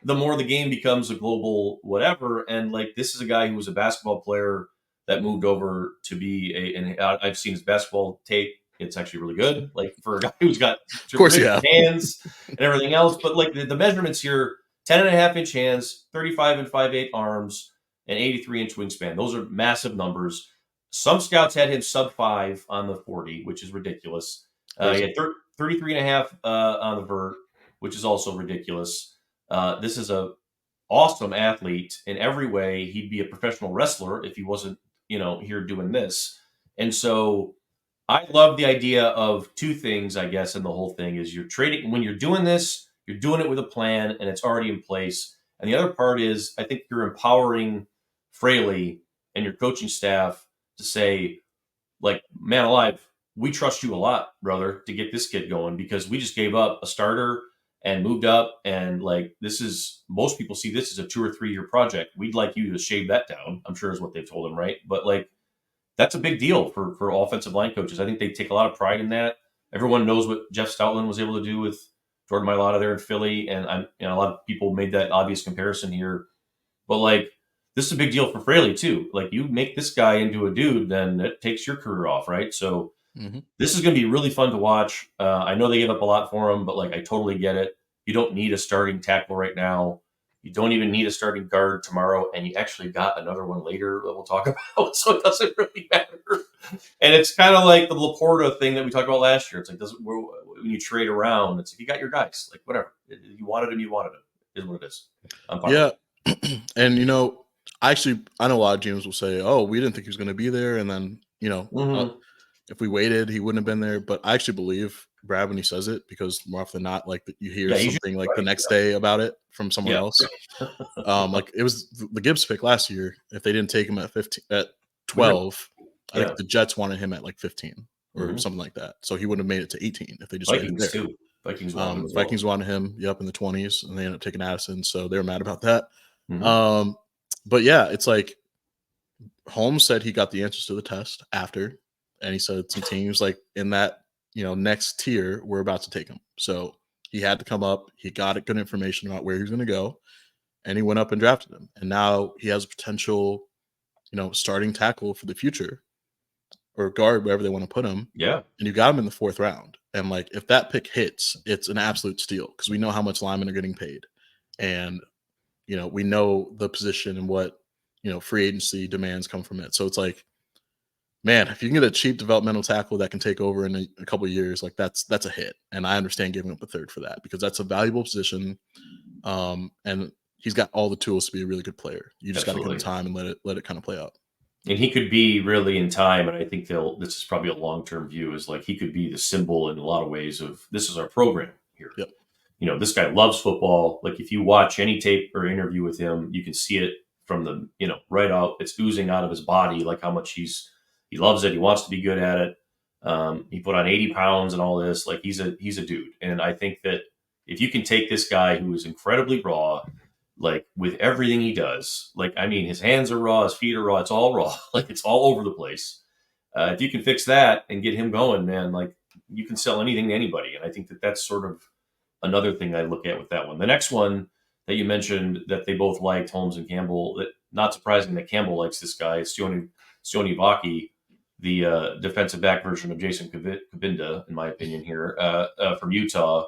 The more the game becomes a global whatever. And like, this is a guy who was a basketball player that moved over to be and I've seen his basketball tape. It's actually really good. Like for a guy who's got of course, hands and everything else. But like the measurements here, 10.5-inch hands, 35 and 5/8 arms, and 83-inch wingspan. Those are massive numbers. Some scouts had him sub 5 on the 40, which is ridiculous. He had 33.5 on the vert, which is also ridiculous. This is a awesome athlete in every way. He'd be a professional wrestler if he wasn't, here doing this. And so I love the idea of two things, I guess, in the whole thing is you're trading when you're doing this, you're doing it with a plan and it's already in place. And the other part is I think you're empowering Fraley and your coaching staff to say, like, man alive, we trust you a lot, brother, to get this kid going because we just gave up a starter and moved up. And like, most people see this as a 2 or 3 year project. We'd like you to shave that down, I'm sure is what they've told him, right? But like, that's a big deal for offensive line coaches. I think they take a lot of pride in that. Everyone knows what Jeff Stoutland was able to do with Jordan Mailata there in Philly. And a lot of people made that obvious comparison here. But like, this is a big deal for Fraley too. Like you make this guy into a dude, then it takes your career off, right? So this is going to be really fun to watch. I know they gave up a lot for him, but like I totally get it. You don't need a starting tackle right now. You don't even need a starting guard tomorrow, and you actually got another one later that we'll talk about, so it doesn't really matter. And it's kind of like the Laporta thing that we talked about last year. It's like, when you trade around, it's like you got your guys. Like, whatever. You wanted him, you wanted him. It is what it is. I'm fine. Yeah. And, I know a lot of GMs will say, oh, we didn't think he was going to be there. And then, if we waited, he wouldn't have been there. But I actually believe Brad when he says it, because more often than not, like you hear something like the next day about it from someone else. Like it was the Gibbs pick last year. If they didn't take him at 12, I think the Jets wanted him at like 15 or something like that. So he wouldn't have made it to 18 if they just Vikings there. too. Vikings wanted him, in the 20s, and they ended up taking Addison. So they were mad about that. But yeah, it's like Holmes said he got the answers to the test after, and he said some teams like in that next tier were about to take him. So he had to come up. He got good information about where he was going to go, and he went up and drafted him. And now he has a potential, starting tackle for the future, or guard, wherever they want to put him. Yeah. And you got him in the 4th round. And like if that pick hits, it's an absolute steal because we know how much linemen are getting paid, and we know the position and what free agency demands come from it. So it's like, man, if you can get a cheap developmental tackle that can take over in a couple of years, like that's a hit. And I understand giving up a 3rd for that because that's a valuable position. And he's got all the tools to be a really good player. You just got to give him time and let it kind of play out. And he could be really in time, and I think this is probably a long-term view, is like he could be the symbol in a lot of ways of this is our program here. Yep. This guy loves football. Like if you watch any tape or interview with him, you can see it from the, right out. It's oozing out of his body, like how much he loves it. He wants to be good at it. He put on 80 pounds and all this. Like he's a dude. And I think that if you can take this guy who is incredibly raw, like with everything he does, like, I mean, his hands are raw, his feet are raw. It's all raw. Like it's all over the place. If you can fix that and get him going, man, like you can sell anything to anybody. And I think that that's sort of another thing I look at with that one. The next one that you mentioned that they both liked, Holmes and Campbell, that not surprising that Campbell likes this guy, Sione Vaki, the defensive back version of Jason Kabinda, in my opinion here, from Utah.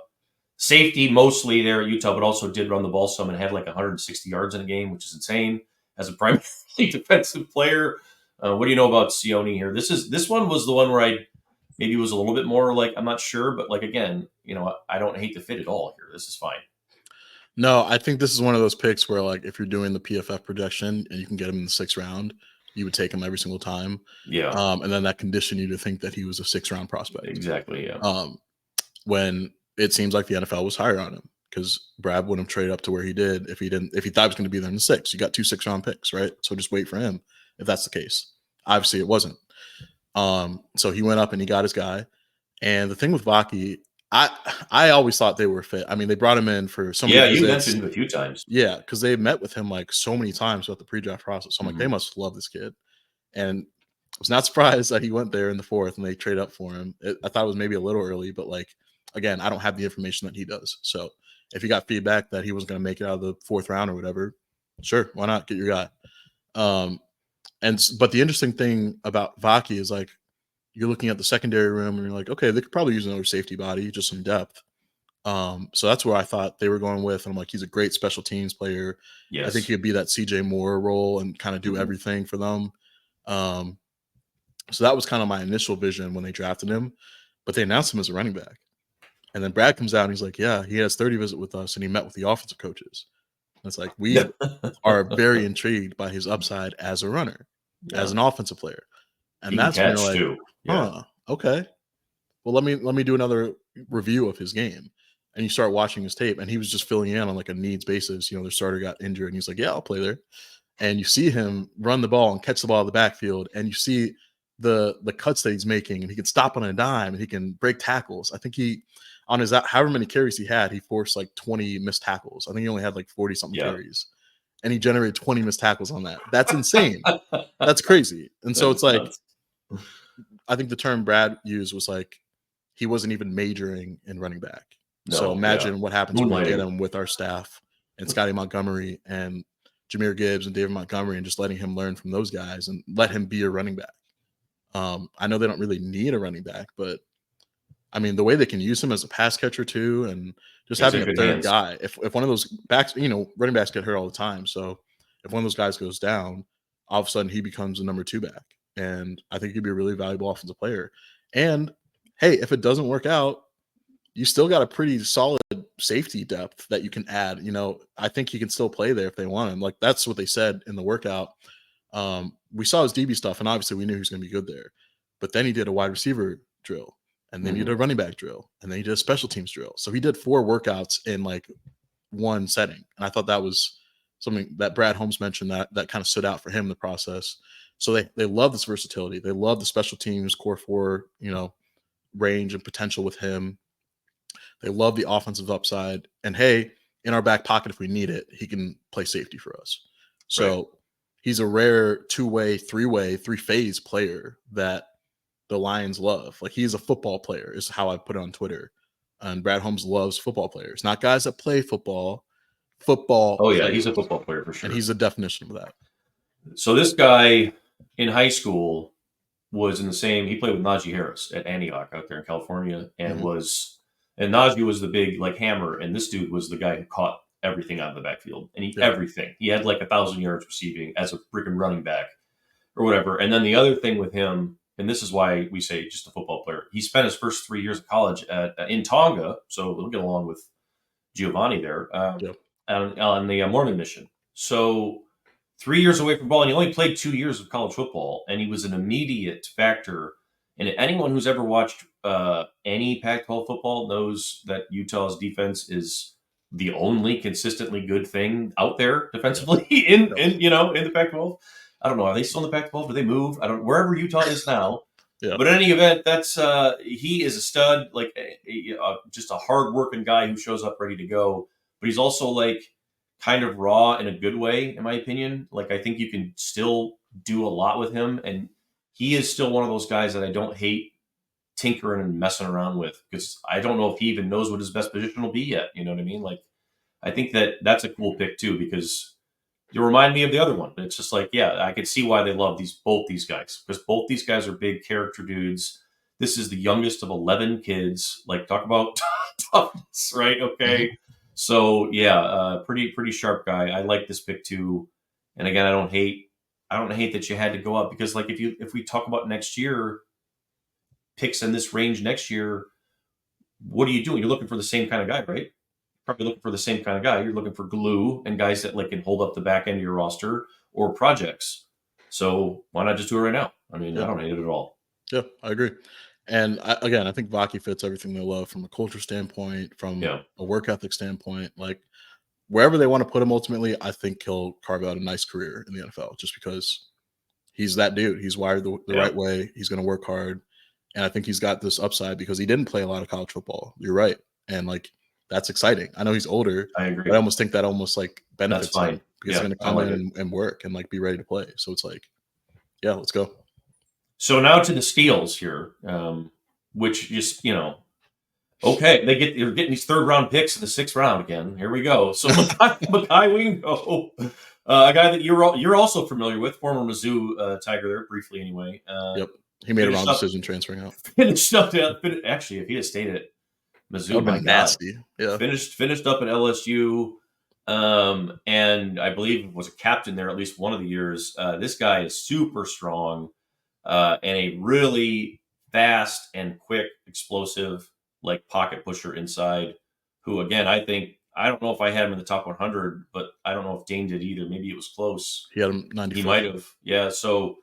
Safety mostly there at Utah, but also did run the ball some and had like 160 yards in a game, which is insane as a primary defensive player. What do you know about Sione here? This one was the one where I maybe was a little bit more like, I'm not sure, but like, again, I don't hate the fit at all here. This is fine. No, I think this is one of those picks where like, if you're doing the PFF projection and you can get him in the 6th round, you would take him every single time. Yeah. And then that conditioned you to think that he was a 6th round prospect. Exactly. Yeah. When it seems like the NFL was higher on him because Brad wouldn't have traded up to where he did if he thought he was going to be there in the 6th. You got 2 6th round picks, right? So just wait for him if that's the case. Obviously, it wasn't. So he went up and he got his guy. And the thing with Vaki, I always thought they were fit. I mean, they brought him in for some. Yeah, you mentioned him a few times. Yeah, because they met with him like so many times throughout the pre-draft process. So I'm like, they must love this kid. And I was not surprised that he went there in the 4th and they trade up for him. I thought it was maybe a little early, but like, again, I don't have the information that he does. So if you got feedback that he was going to make it out of the 4th round or whatever, sure, why not get your guy? But the interesting thing about Vaki is like, you're looking at the secondary room and you're like, okay, they could probably use another safety body, just some depth. So that's where I thought they were going with. And I'm like, he's a great special teams player. Yes. I think he could be that CJ Moore role and kind of do everything for them. So that was kind of my initial vision when they drafted him, but they announced him as a running back. And then Brad comes out and he's like, yeah, he has 30 visits with us and he met with the offensive coaches. And it's like, we are very intrigued by his upside as a runner, as an offensive player. And that's when you're like, okay. Well, let me do another review of his game. And you start watching his tape and he was just filling in on like a needs basis. Their starter got injured and he's like, yeah, I'll play there. And you see him run the ball and catch the ball in the backfield. And you see the cuts that he's making and he can stop on a dime and he can break tackles. I think on his however many carries he had, he forced like 20 missed tackles. I think he only had like 40 something carries. And he generated 20 missed tackles on that. That's insane. That's crazy. And so it's like, I think the term Brad used was like, he wasn't even majoring in running back. So imagine what happens when we get him with our staff and Scotty Montgomery and Jahmyr Gibbs and David Montgomery and just letting him learn from those guys and let him be a running back. I know they don't really need a running back, but I mean, the way they can use him as a pass catcher too, and just having a third guy. If one of those backs, running backs get hurt all the time. So if one of those guys goes down, all of a sudden he becomes a number 2 back. And I think he'd be a really valuable offensive player. And hey, if it doesn't work out, you still got a pretty solid safety depth that you can add. I think he can still play there if they want him. Like, that's what they said in the workout. We saw his DB stuff, and obviously we knew he was going to be good there. But then he did a wide receiver drill, and then he did a running back drill, and then he did a special teams drill. So he did 4 workouts in like one setting. And I thought that was something that Brad Holmes mentioned that kind of stood out for him in the process. So they love this versatility. They love the special teams, core 4, range and potential with him. They love the offensive upside. And hey, in our back pocket, if we need it, he can play safety for us. So he's a rare 2-way, 3-way, 3-phase player that the Lions love. Like, he's a football player is how I put it on Twitter. And Brad Holmes loves football players, not guys that play football. Oh yeah, he's a football player for sure. And he's a definition of that. So this guy in high school was in the same. He played with Najee Harris at Antioch out there in California, and and Najee was the big like hammer, and this dude was the guy who caught everything out of the backfield, and everything. He had like 1,000 yards receiving as a freaking running back or whatever. And then the other thing with him, and this is why we say just a football player, he spent his first 3 years of college in Tonga, so we'll get along with Giovanni there on the Mormon mission. So 3 years away from ball, and he only played 2 years of college football, and he was an immediate factor. And anyone who's ever watched any Pac-12 football knows that Utah's defense is the only consistently good thing out there defensively in the Pac-12. I don't know. Are they still in the Pac-12? Do they move? I don't. Wherever Utah is now. But in any event, that's he is a stud, like just a hard-working guy who shows up ready to go. But he's also like kind of raw in a good way, in my opinion. Like, I think you can still do a lot with him, and he is still one of those guys that I don't hate tinkering and messing around with, because I don't know if he even knows what his best position will be yet. You know what I mean? Like, I think that's a cool pick too, because you remind me of the other one. It's just like, yeah, I could see why they love both these guys, because both these guys are big character dudes. This is the youngest of 11 kids. Like, talk about toughness, right? Okay. So yeah, pretty sharp guy. I like this pick too. And again, I don't hate that you had to go up, because like if we talk about next year, picks in this range next year, what are you doing? You're looking for the same kind of guy, right? Probably looking for the same kind of guy. You're looking for glue and guys that like can hold up the back end of your roster or projects. So why not just do it right now? I mean, I don't hate it at all. Yeah, I agree. And I think Vaki fits everything they love from a culture standpoint, from a work ethic standpoint. Like, wherever they want to put him ultimately, I think he'll carve out a nice career in the NFL, just because he's that dude. He's wired the right way. He's going to work hard. And I think he's got this upside because he didn't play a lot of college football. You're right. And like, that's exciting. I know he's older. I agree. But I almost think that almost like benefits him, because he's going to come in and work and like be ready to play. So it's like, yeah, let's go. So now to the steals here, which just, okay, they're getting these 3rd round picks in the 6th round again. Here we go. So Mekhi Wingo, a guy that you're also familiar with, former Mizzou Tiger there, briefly anyway. Yep, he made a wrong decision transferring out. Actually, if he had stayed at Mizzou, my God, nasty. Yeah, finished up at LSU, and I believe was a captain there at least one of the years. This guy is super strong. And a really fast and quick, explosive, like pocket pusher inside, who, again, I don't know if I had him in the top 100, but I don't know if Dane did either. Maybe it was close. He had him 94. He might have. Yeah. So,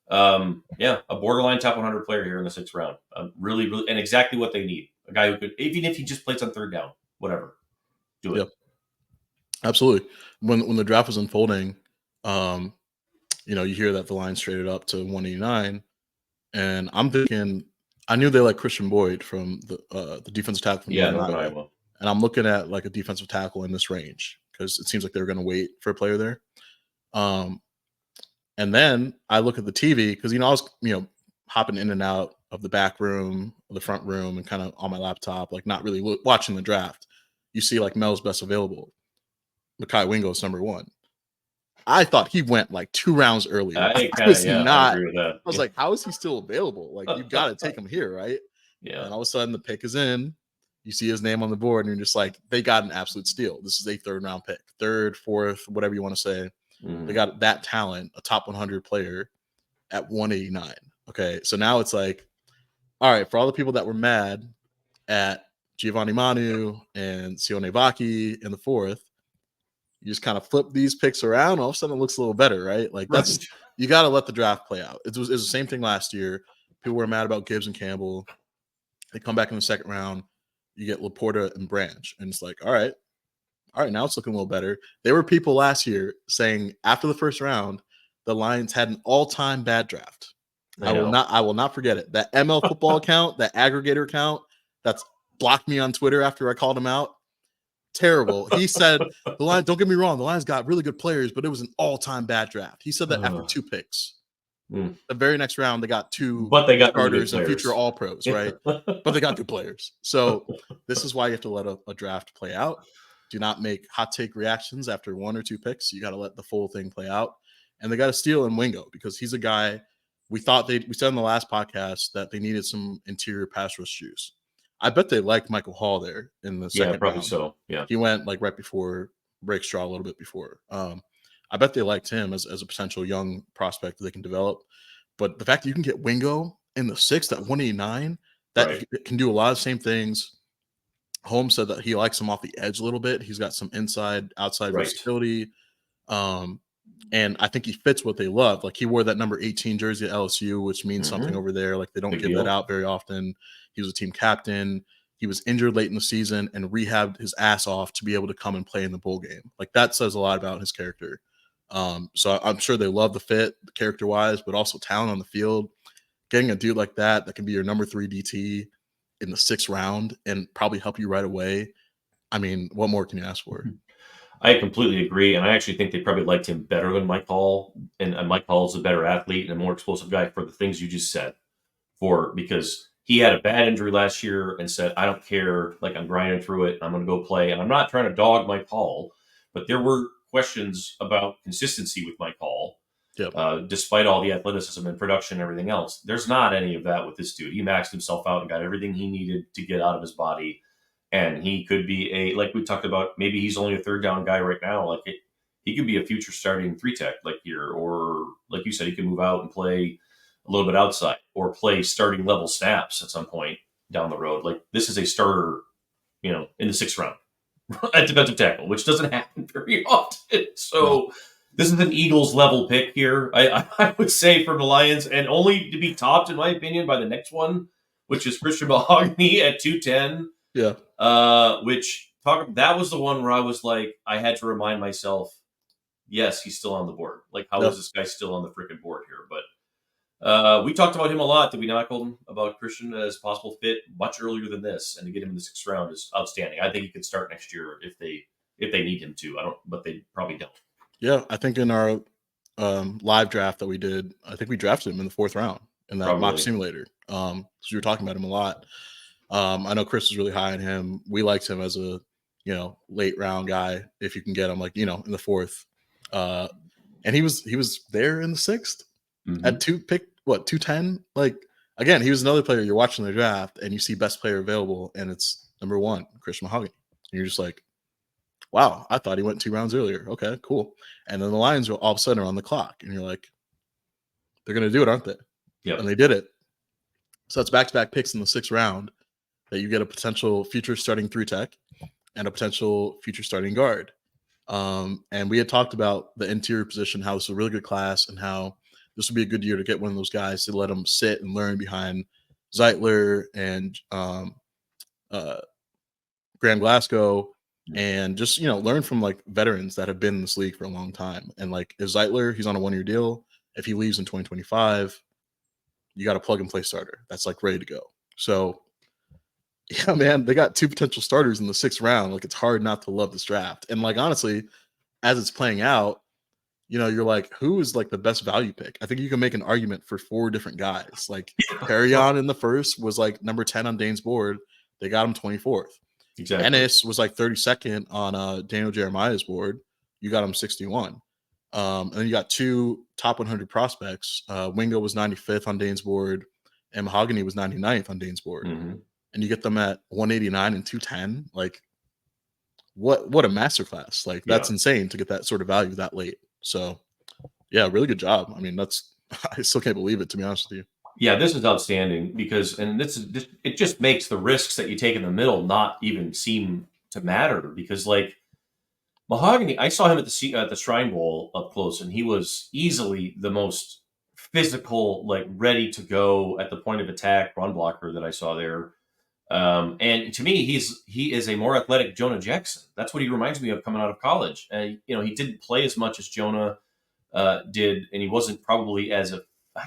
a borderline top 100 player here in the 6th round. Really, really, and exactly what they need. A guy who could, even if he just plays on 3rd down, whatever, do it. Yep. Absolutely. When the draft was unfolding, you hear that the Lions traded up to 189, and I'm thinking, I knew they like Christian Boyd from the defensive tackle from Northern Iowa. And I'm looking at like a defensive tackle in this range, because it seems like they're going to wait for a player there. And then I look at the TV, because I was hopping in and out of the back room, the front room, and kind of on my laptop, like not really watching the draft. You see like Mel's best available. Mekhi Wingo is number 1. I thought he went like 2 rounds earlier. I was like, how is he still available? Like, you've got to take him here, right? Yeah. And all of a sudden the pick is in. You see his name on the board, and you're just like, they got an absolute steal. This is a 3rd round pick, 3rd, 4th, whatever you want to say. They got that talent, a top 100 player at 189. Okay, so now it's like, all right, for all the people that were mad at Giovanni Manu and Sione Vaki in the 4th, you just kind of flip these picks around. All of a sudden, it looks a little better, right? Like that's you got to let the draft play out. It was the same thing last year. People were mad about Gibbs and Campbell. They come back in the 2nd round. You get Laporta and Branch, and it's like, all right, now it's looking a little better. There were people last year saying after the 1st round, the Lions had an all-time bad draft. I will not forget it. That ML football account, that aggregator account that's blocked me on Twitter after I called him out. Terrible. He said the Lions, don't get me wrong, the Lions got really good players, but it was an all-time bad draft. He said that after 2 picks. The very next round, they got 2 starters and future all-pros, right? But they got good players. So this is why you have to let a draft play out. Do not make hot take reactions after 1 or 2 picks. You got to let the full thing play out. And they got to steal in Wingo because he's a guy we said in the last podcast that they needed some interior pass rush juice. I bet they liked Michael Hall there in the 2nd probably round. So. Yeah. He went like right before Rakestraw, a little bit before. I bet they liked him as a potential young prospect that they can develop. But the fact that you can get Wingo in the 6th at 189, that can do a lot of the same things. Holmes said that he likes him off the edge a little bit. He's got some outside versatility. And I think he fits what they love. Like he wore that number 18 jersey at LSU, which means something over there. Like they don't give that out very often. He was a team captain. He was injured late in the season and rehabbed his ass off to be able to come and play in the bowl game. Like that says a lot about his character. So I'm sure they love the fit character-wise, but also talent on the field. Getting a dude like that can be your number 3 DT in the 6th round and probably help you right away. I mean, what more can you ask for? I completely agree, and I actually think they probably liked him better than Mike Hall. And Mike Hall is a better athlete and a more explosive guy for the things you just said. Because he had a bad injury last year and said, I don't care, like I'm grinding through it, I'm going to go play. And I'm not trying to dog Mike Hall, but there were questions about consistency with Mike Hall, despite all the athleticism and production and everything else. There's not any of that with this dude. He maxed himself out and got everything he needed to get out of his body. And he could be like we talked about, maybe he's only a 3rd down guy right now. Like he could be a future starting 3-tech like here, or like you said, he could move out and play a little bit outside or play starting level snaps at some point down the road. Like this is a starter, in the 6th round at defensive tackle, which doesn't happen very often. So this is an Eagles level pick here, I would say, for the Lions, and only to be topped, in my opinion, by the next one, which is Christian Mahogany at 210. Yeah. That was the one where I was like, I had to remind myself, yes, he's still on the board. Like, how is this guy still on the freaking board here? But we talked about him a lot, did we not, Colton? About Christian as possible fit much earlier than this, and to get him in the 6th round is outstanding. I think he could start next year if they need him to. But they probably don't. Yeah, I think in our live draft that we did, I think we drafted him in the 4th round in that mock simulator. So we were talking about him a lot. I know Chris was really high on him. We liked him as a, late round guy if you can get him, like, in the 4th. And he was there in the 6th at 210. Like, again, he was another player. You're watching the draft and you see best player available, and it's number 1, Christian Mahogany. And you're just like, wow, I thought he went 2 rounds earlier. Okay, cool. And then the Lions all of a sudden are on the clock, and you're like, they're going to do it, aren't they? Yeah. And they did it. So it's back-to-back picks in the 6th round that you get a potential future starting 3-tech and a potential future starting guard. And we had talked about the interior position, how it's a really good class and how this would be a good year to get one of those guys to let them sit and learn behind Zeitler and Graham Glasgow, and just, learn from like veterans that have been in this league for a long time. And like, if Zeitler, he's on a 1-year deal. If he leaves in 2025, you got a plug and play starter that's like ready to go. So yeah, man, they got 2 potential starters in the 6th round. Like, it's hard not to love this draft. And like, honestly, as it's playing out, you're like, who is like the best value pick? I think you can make an argument for 4 different guys. Like Terrion in the 1st was like number 10 on Dane's board. They got him 24th. Exactly. Ennis was like 32nd on Daniel Jeremiah's board. You got him 61. And then you got 2 top 100 prospects. Wingo was 95th on Dane's board, and Mahogany was 99th on Dane's board, and you get them at 189 and 210. Like, what a masterclass! Like, that's insane to get that sort of value that late. So, yeah, really good job. I mean, I still can't believe it, to be honest with you. Yeah, this is outstanding because, and it just makes the risks that you take in the middle not even seem to matter, because like Mahogany, I saw him at the Shrine Bowl up close, and he was easily the most physical, like ready to go at the point of attack run blocker that I saw there. And to me, he is a more athletic Jonah Jackson. That's what he reminds me of coming out of college. And he didn't play as much as Jonah did, and he wasn't probably I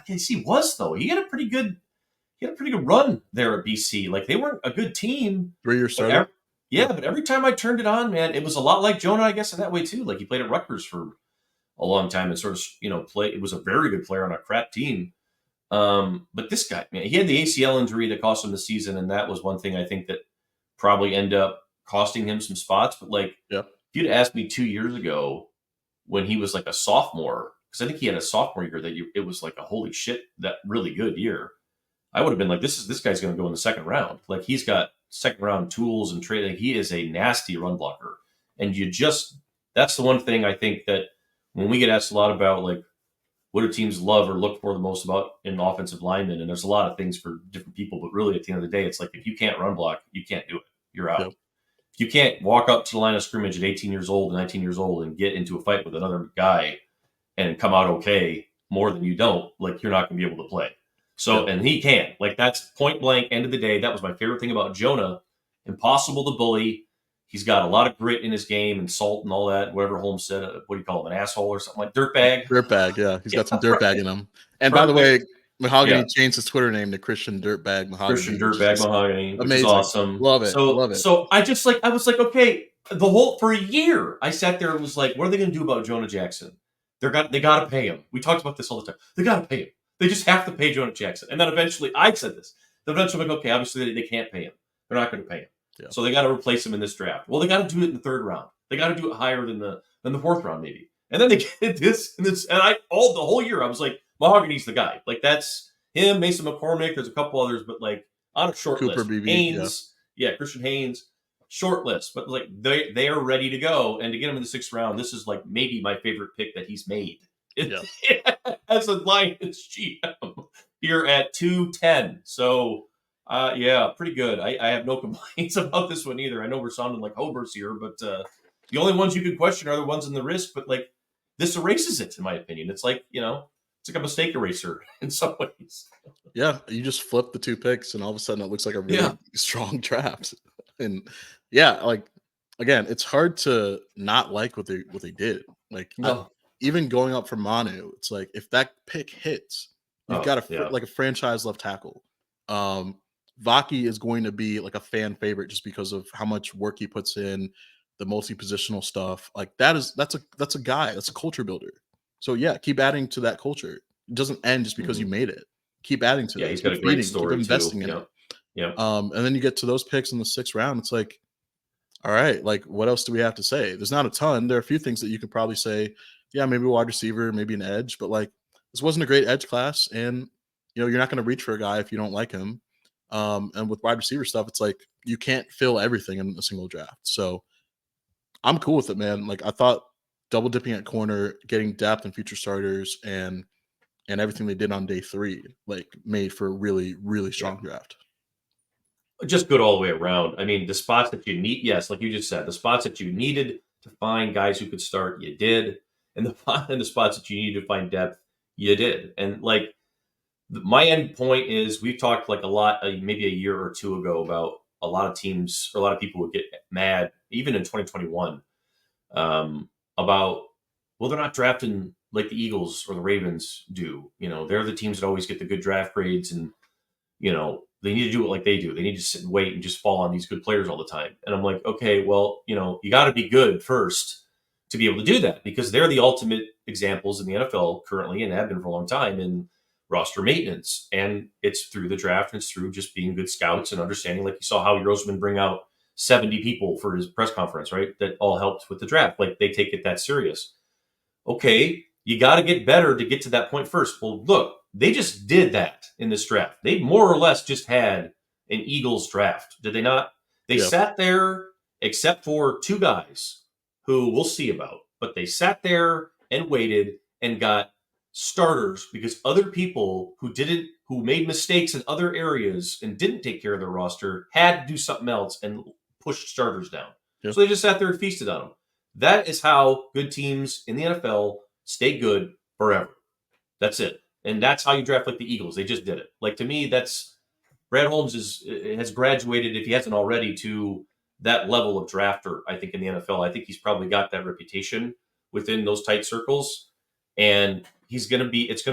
guess he was, though. He had a pretty good run there at BC. Like, they weren't a good team. 3-year starter. But every time I turned it on, man, it was a lot like Jonah, I guess, in that way too. Like, he played at Rutgers for a long time and sort of, it was a very good player on a crap team. But this guy, man, he had the ACL injury that cost him the season, and that was one thing I think that probably ended up costing him some spots. But like, if you'd asked me 2 years ago when he was like a sophomore, because I think he had a sophomore year it was like a holy shit, that really good year, I would have been like, this guy's going to go in the second round. Like, he's got second round tools and trade. Like, he is a nasty run blocker, and that's the one thing I think that when we get asked a lot about, like, what do teams love or look for the most about an offensive lineman? And there's a lot of things for different people, but really at the end of the day, it's like, if you can't run block, you can't do it. You're out. Yep. If you can't walk up to the line of scrimmage at 18 years old, 19 years old, and get into a fight with another guy and come out okay more than you don't, like, you're not going to be able to play. So, and he can. Like, that's point blank, end of the day. That was my favorite thing about Jonah. Impossible to bully. He's got a lot of grit in his game and salt and all that. Whatever Holmes said, what do you call him, an asshole or something, like dirtbag? Dirtbag, yeah. He's got some dirtbag in him. And by the way, Mahogany changed his Twitter name to Christian Dirtbag Mahogany. Christian Dirtbag Mahogany, which is awesome. Love it. So I was like, okay, for a year, I sat there and was like, what are they going to do about Jonah Jackson? They got to pay him. We talked about this all the time. They got to pay him. They just have to pay Jonah Jackson. And then eventually, I said this. Then eventually, I'm like, okay, obviously they can't pay him. They're not going to pay him. Yeah. So they got to replace him in this draft. Well, they got to do it in the third round. They got to do it higher than the fourth round, maybe. And then they get this and this. And the whole year, I was like, Mahogany's the guy. Like, that's him, Mason McCormick. There's a couple others, but like on a short Cooper list. BB, Haynes, Christian Haynes, short list. But like they are ready to go. And to get him in the sixth round, this is like maybe my favorite pick that he's made. As a Lions GM here at 210. So, pretty good. I have no complaints about this one either. I know we're sounding like hobers here, but the only ones you can question are the ones in the risk. But like, this erases it, in my opinion. It's like, it's like a mistake eraser in some ways. Yeah, you just flip the two picks, and all of a sudden it looks like a really strong draft. And like, again, it's hard to not like what they did. Like, even going up for Manu, it's like, if that pick hits, you've got like a franchise left tackle. Vaki is going to be like a fan favorite just because of how much work he puts in, the multi-positional stuff. Like, that's a guy, that's a culture builder. So keep adding to that culture. It doesn't end just because you made it. Keep adding to that. He's got a great story, keep investing in it. Yeah. And then you get to those picks in the sixth round. It's like, all right, like, what else do we have to say? There's not a ton. There are a few things that you could probably say. Yeah, maybe a wide receiver, maybe an edge, but like, this wasn't a great edge class, and you're not going to reach for a guy if you don't like him. And with wide receiver stuff, it's like, you can't fill everything in a single draft. So I'm cool with it, man. Like, I thought double dipping at corner, getting depth and future starters, and everything they did on day 3, like, made for a really, really strong draft. Just good all the way around. I mean, the spots that you need, like you just said, the spots that you needed to find guys who could start, you did. And the spots that you needed to find depth, you did. And like, my end point is, we've talked like a lot, maybe a year or two ago, about a lot of teams, or a lot of people would get mad, even in 2021, about, well, they're not drafting like the Eagles or the Ravens do. They're the teams that always get the good draft grades, and, they need to do it like they do. They need to sit and wait and just fall on these good players all the time. And I'm like, okay, well, you got to be good first to be able to do that, because they're the ultimate examples in the NFL currently, and have been for a long time, in roster maintenance. And it's through the draft, and it's through just being good scouts and understanding, like you saw Howie Roseman bring out 70 people for his press conference, right? That all helped with the draft. Like, they take it that serious. Okay, you got to get better to get to that point first. Well, look, they just did that in this draft. They more or less just had an Eagles draft, did they not? They sat there, except for two guys who we'll see about, but they sat there and waited and got starters because other people who made mistakes in other areas and didn't take care of their roster had to do something else and push starters down. So they just sat there and feasted on them. That is how good teams in the NFL stay good forever. That's it. And that's how you draft like the Eagles. They just did it. Like, to me, that's Brad Holmes has graduated, if he hasn't already, to that level of drafter, I think, in the NFL. I think he's probably got that reputation within those tight circles. And it's going to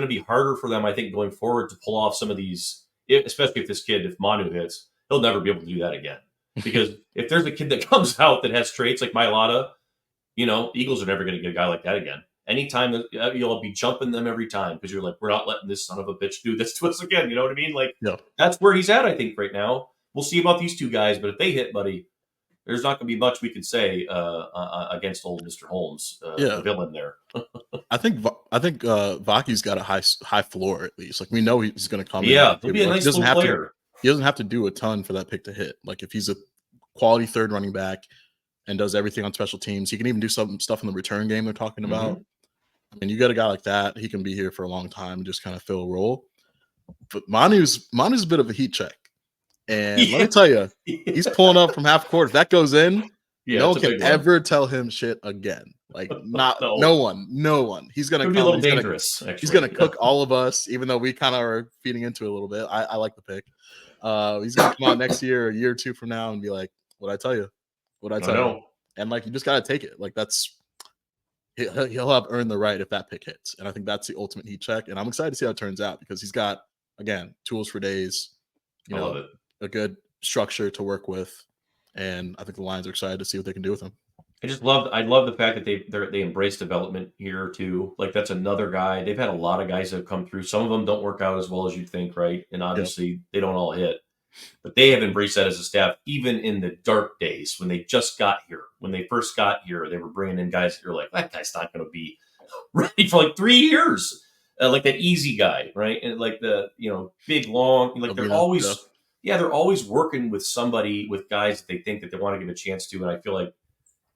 be harder for them, I think, going forward to pull off some of these, especially if Manu hits, he'll never be able to do that again. Because if there's a kid that comes out that has traits like Mailata, Eagles are never going to get a guy like that again. Anytime you'll be jumping them every time because you're like, we're not letting this son of a bitch do this to us again. You know what I mean? Like, that's where he's at, I think, right now. We'll see about these two guys, but if they hit, buddy, there's not going to be much we can say against old Mr. Holmes, the villain there. I think Vaki's got a high floor at least. Like, we know he's going to come in. Yeah, he'll be a nice little player. He doesn't have to do a ton for that pick to hit. Like, if he's a quality third running back and does everything on special teams, he can even do some stuff in the return game they're talking about. I mean, you got a guy like that, he can be here for a long time and just kind of fill a role. But Manu's a bit of a heat check. And let me tell you, he's pulling up from half court. If that goes in, no one can ever tell him shit again. Like, no one. He's going to be a little dangerous. He's going to cook all of us, even though we kind of are feeding into it a little bit. I like the pick. He's going to come out next year, a year or two from now, and be like, what'd I tell you? What'd I tell you? And, like, you just got to take it. Like, he'll have earned the right if that pick hits. And I think that's the ultimate heat check. And I'm excited to see how it turns out because he's got, again, tools for days, a good structure to work with. And I think the Lions are excited to see what they can do with him. I love the fact that they embrace development here too. Like, that's another guy. They've had a lot of guys that have come through. Some of them don't work out as well as you'd think, right? And obviously they don't all hit. But they have embraced that as a staff, even in the dark days when they just got here. When they first got here, they were bringing in guys that you're like, that guy's not going to be ready for like 3 years. Like that easy guy, right? And like the, big, long, like they're always working with somebody, with guys that they think that they want to give a chance to. And I feel like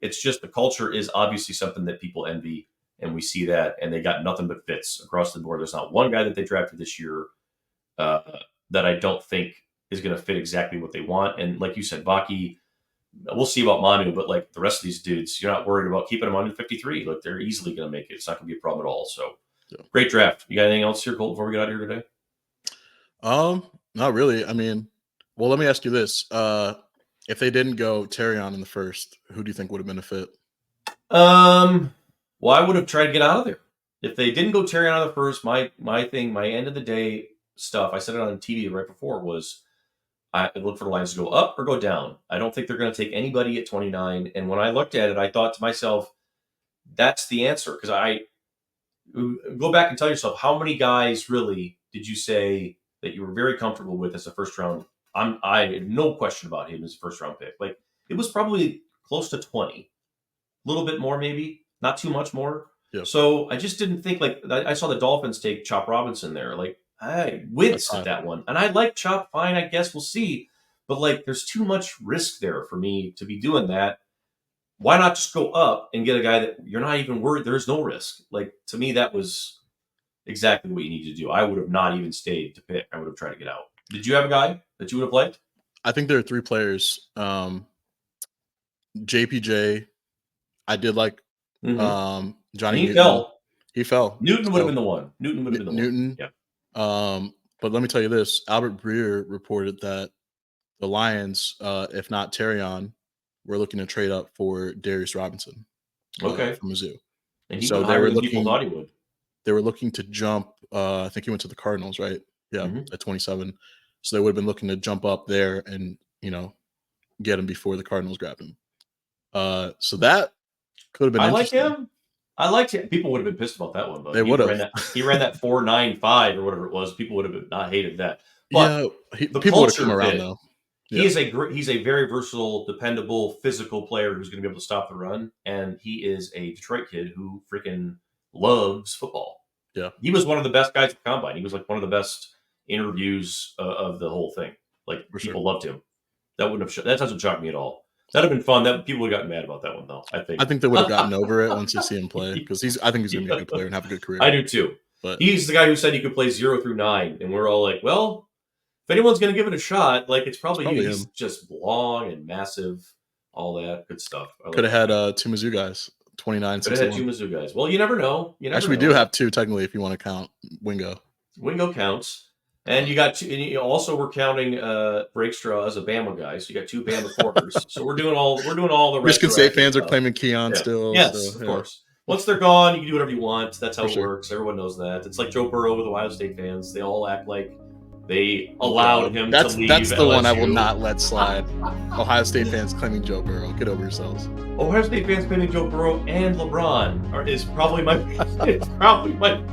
it's just the culture is obviously something that people envy. And we see that. And they got nothing but fits across the board. There's not one guy that they drafted this year that I don't think is going to fit exactly what they want. And like you said, Vaki, we'll see about Manu, but like the rest of these dudes, you're not worried about keeping them under 53. Like, they're easily going to make it. It's not going to be a problem at all. So great draft. You got anything else here, Colton, before we get out of here today? Not really. I mean, well, let me ask you this. If they didn't go Terrion in the first, who do you think would have been a fit? Well, I would have tried to get out of there. If they didn't go Terrion out of the first, my end of the day stuff, I said it on TV right before, was I look for the Lions to go up or go down. I don't think they're going to take anybody at 29. And when I looked at it, I thought to myself, that's the answer. Because I go back and tell yourself, how many guys really did you say that you were very comfortable with as a first round? I had no question about him as a first round pick. Like, it was probably close to 20, a little bit more, maybe not too much more. Yep. So I just didn't think, like, I saw the Dolphins take Chop Robinson there. Like, I winced at that one. And I like Chop, fine, I guess we'll see. But, like, there's too much risk there for me to be doing that. Why not just go up and get a guy that you're not even worried? There's no risk. Like, to me, that was exactly what you need to do. I would have not even stayed to pick. I would have tried to get out. Did you have a guy that you would have liked? I think there are three players. JPJ, I did like Johnny Newton. He fell. Newton would have been the one. Newton. Yeah. But let me tell you this. Albert Breer reported that the Lions, if not Terrion, were looking to trade up for Darius Robinson from Mizzou. And so they were looking, people thought he would. They were looking to jump. I think he went to the Cardinals, right? Yeah, at 27. So they would have been looking to jump up there and, get him before the Cardinals grabbed him. So that could have been interesting. I liked him. People would have been pissed about that one, but they would have. He ran that 4.95 or whatever it was. People would have not hated that. But people would have come around though. Yeah. He's a very versatile, dependable, physical player who's going to be able to stop the run, and he is a Detroit kid who freaking loves football. Yeah. He was one of the best guys at Combine. He was like one of the best interviews of the whole thing. Like, people loved him. That doesn't shock me at all. That'd have been fun. That people would have gotten mad about that one, though. I think they would have gotten over it once they see him play, because I think he's going to be a good player and have a good career. I do too. But he's the guy who said he could play 0 through 9, and we're all like, well, if anyone's going to give it a shot, like, it's probably you. He's just long and massive, all that good stuff. Could have had 2 Mizzou guys, 29. Could have had 2 Mizzou guys. Well, you never know. Actually, we do have 2 technically if you want to count Wingo. Wingo counts. And you got 2, and you also we're counting Rakestraw as a Bama guy, so you got 2 Bama quarters. So we're doing all the Michigan State fans are claiming Keon still. Yes, of course. Once they're gone, you can do whatever you want. That's how it works. Everyone knows that. It's like Joe Burrow with Ohio State fans. They all act like they allowed him to leave. That's the LSU. One I will not let slide. Ohio State fans claiming Joe Burrow. Get over yourselves. Ohio State fans claiming Joe Burrow and LeBron is probably my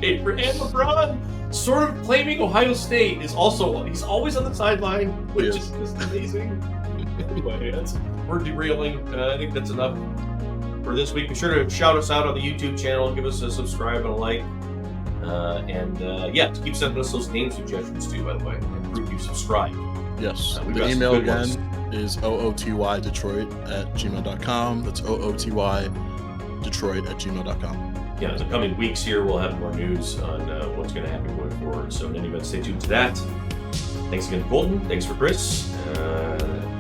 favorite. And LeBron sort of claiming Ohio State is also, he's always on the sideline, which is just amazing. Anyway, we're derailing. I think that's enough for this week. Be sure to shout us out on the YouTube channel, give us a subscribe and a like. To keep sending us those name suggestions too, by the way, and prove you subscribe. Yes. The email again is ootydetroit@gmail.com. That's ootydetroit@gmail.com. Yeah, in the coming weeks here, we'll have more news on what's going to happen going forward. So in any event, stay tuned to that. Thanks again to Colton. Thanks for Chris.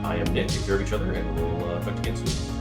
I am Nick. Take care of each other, and we'll talk again soon.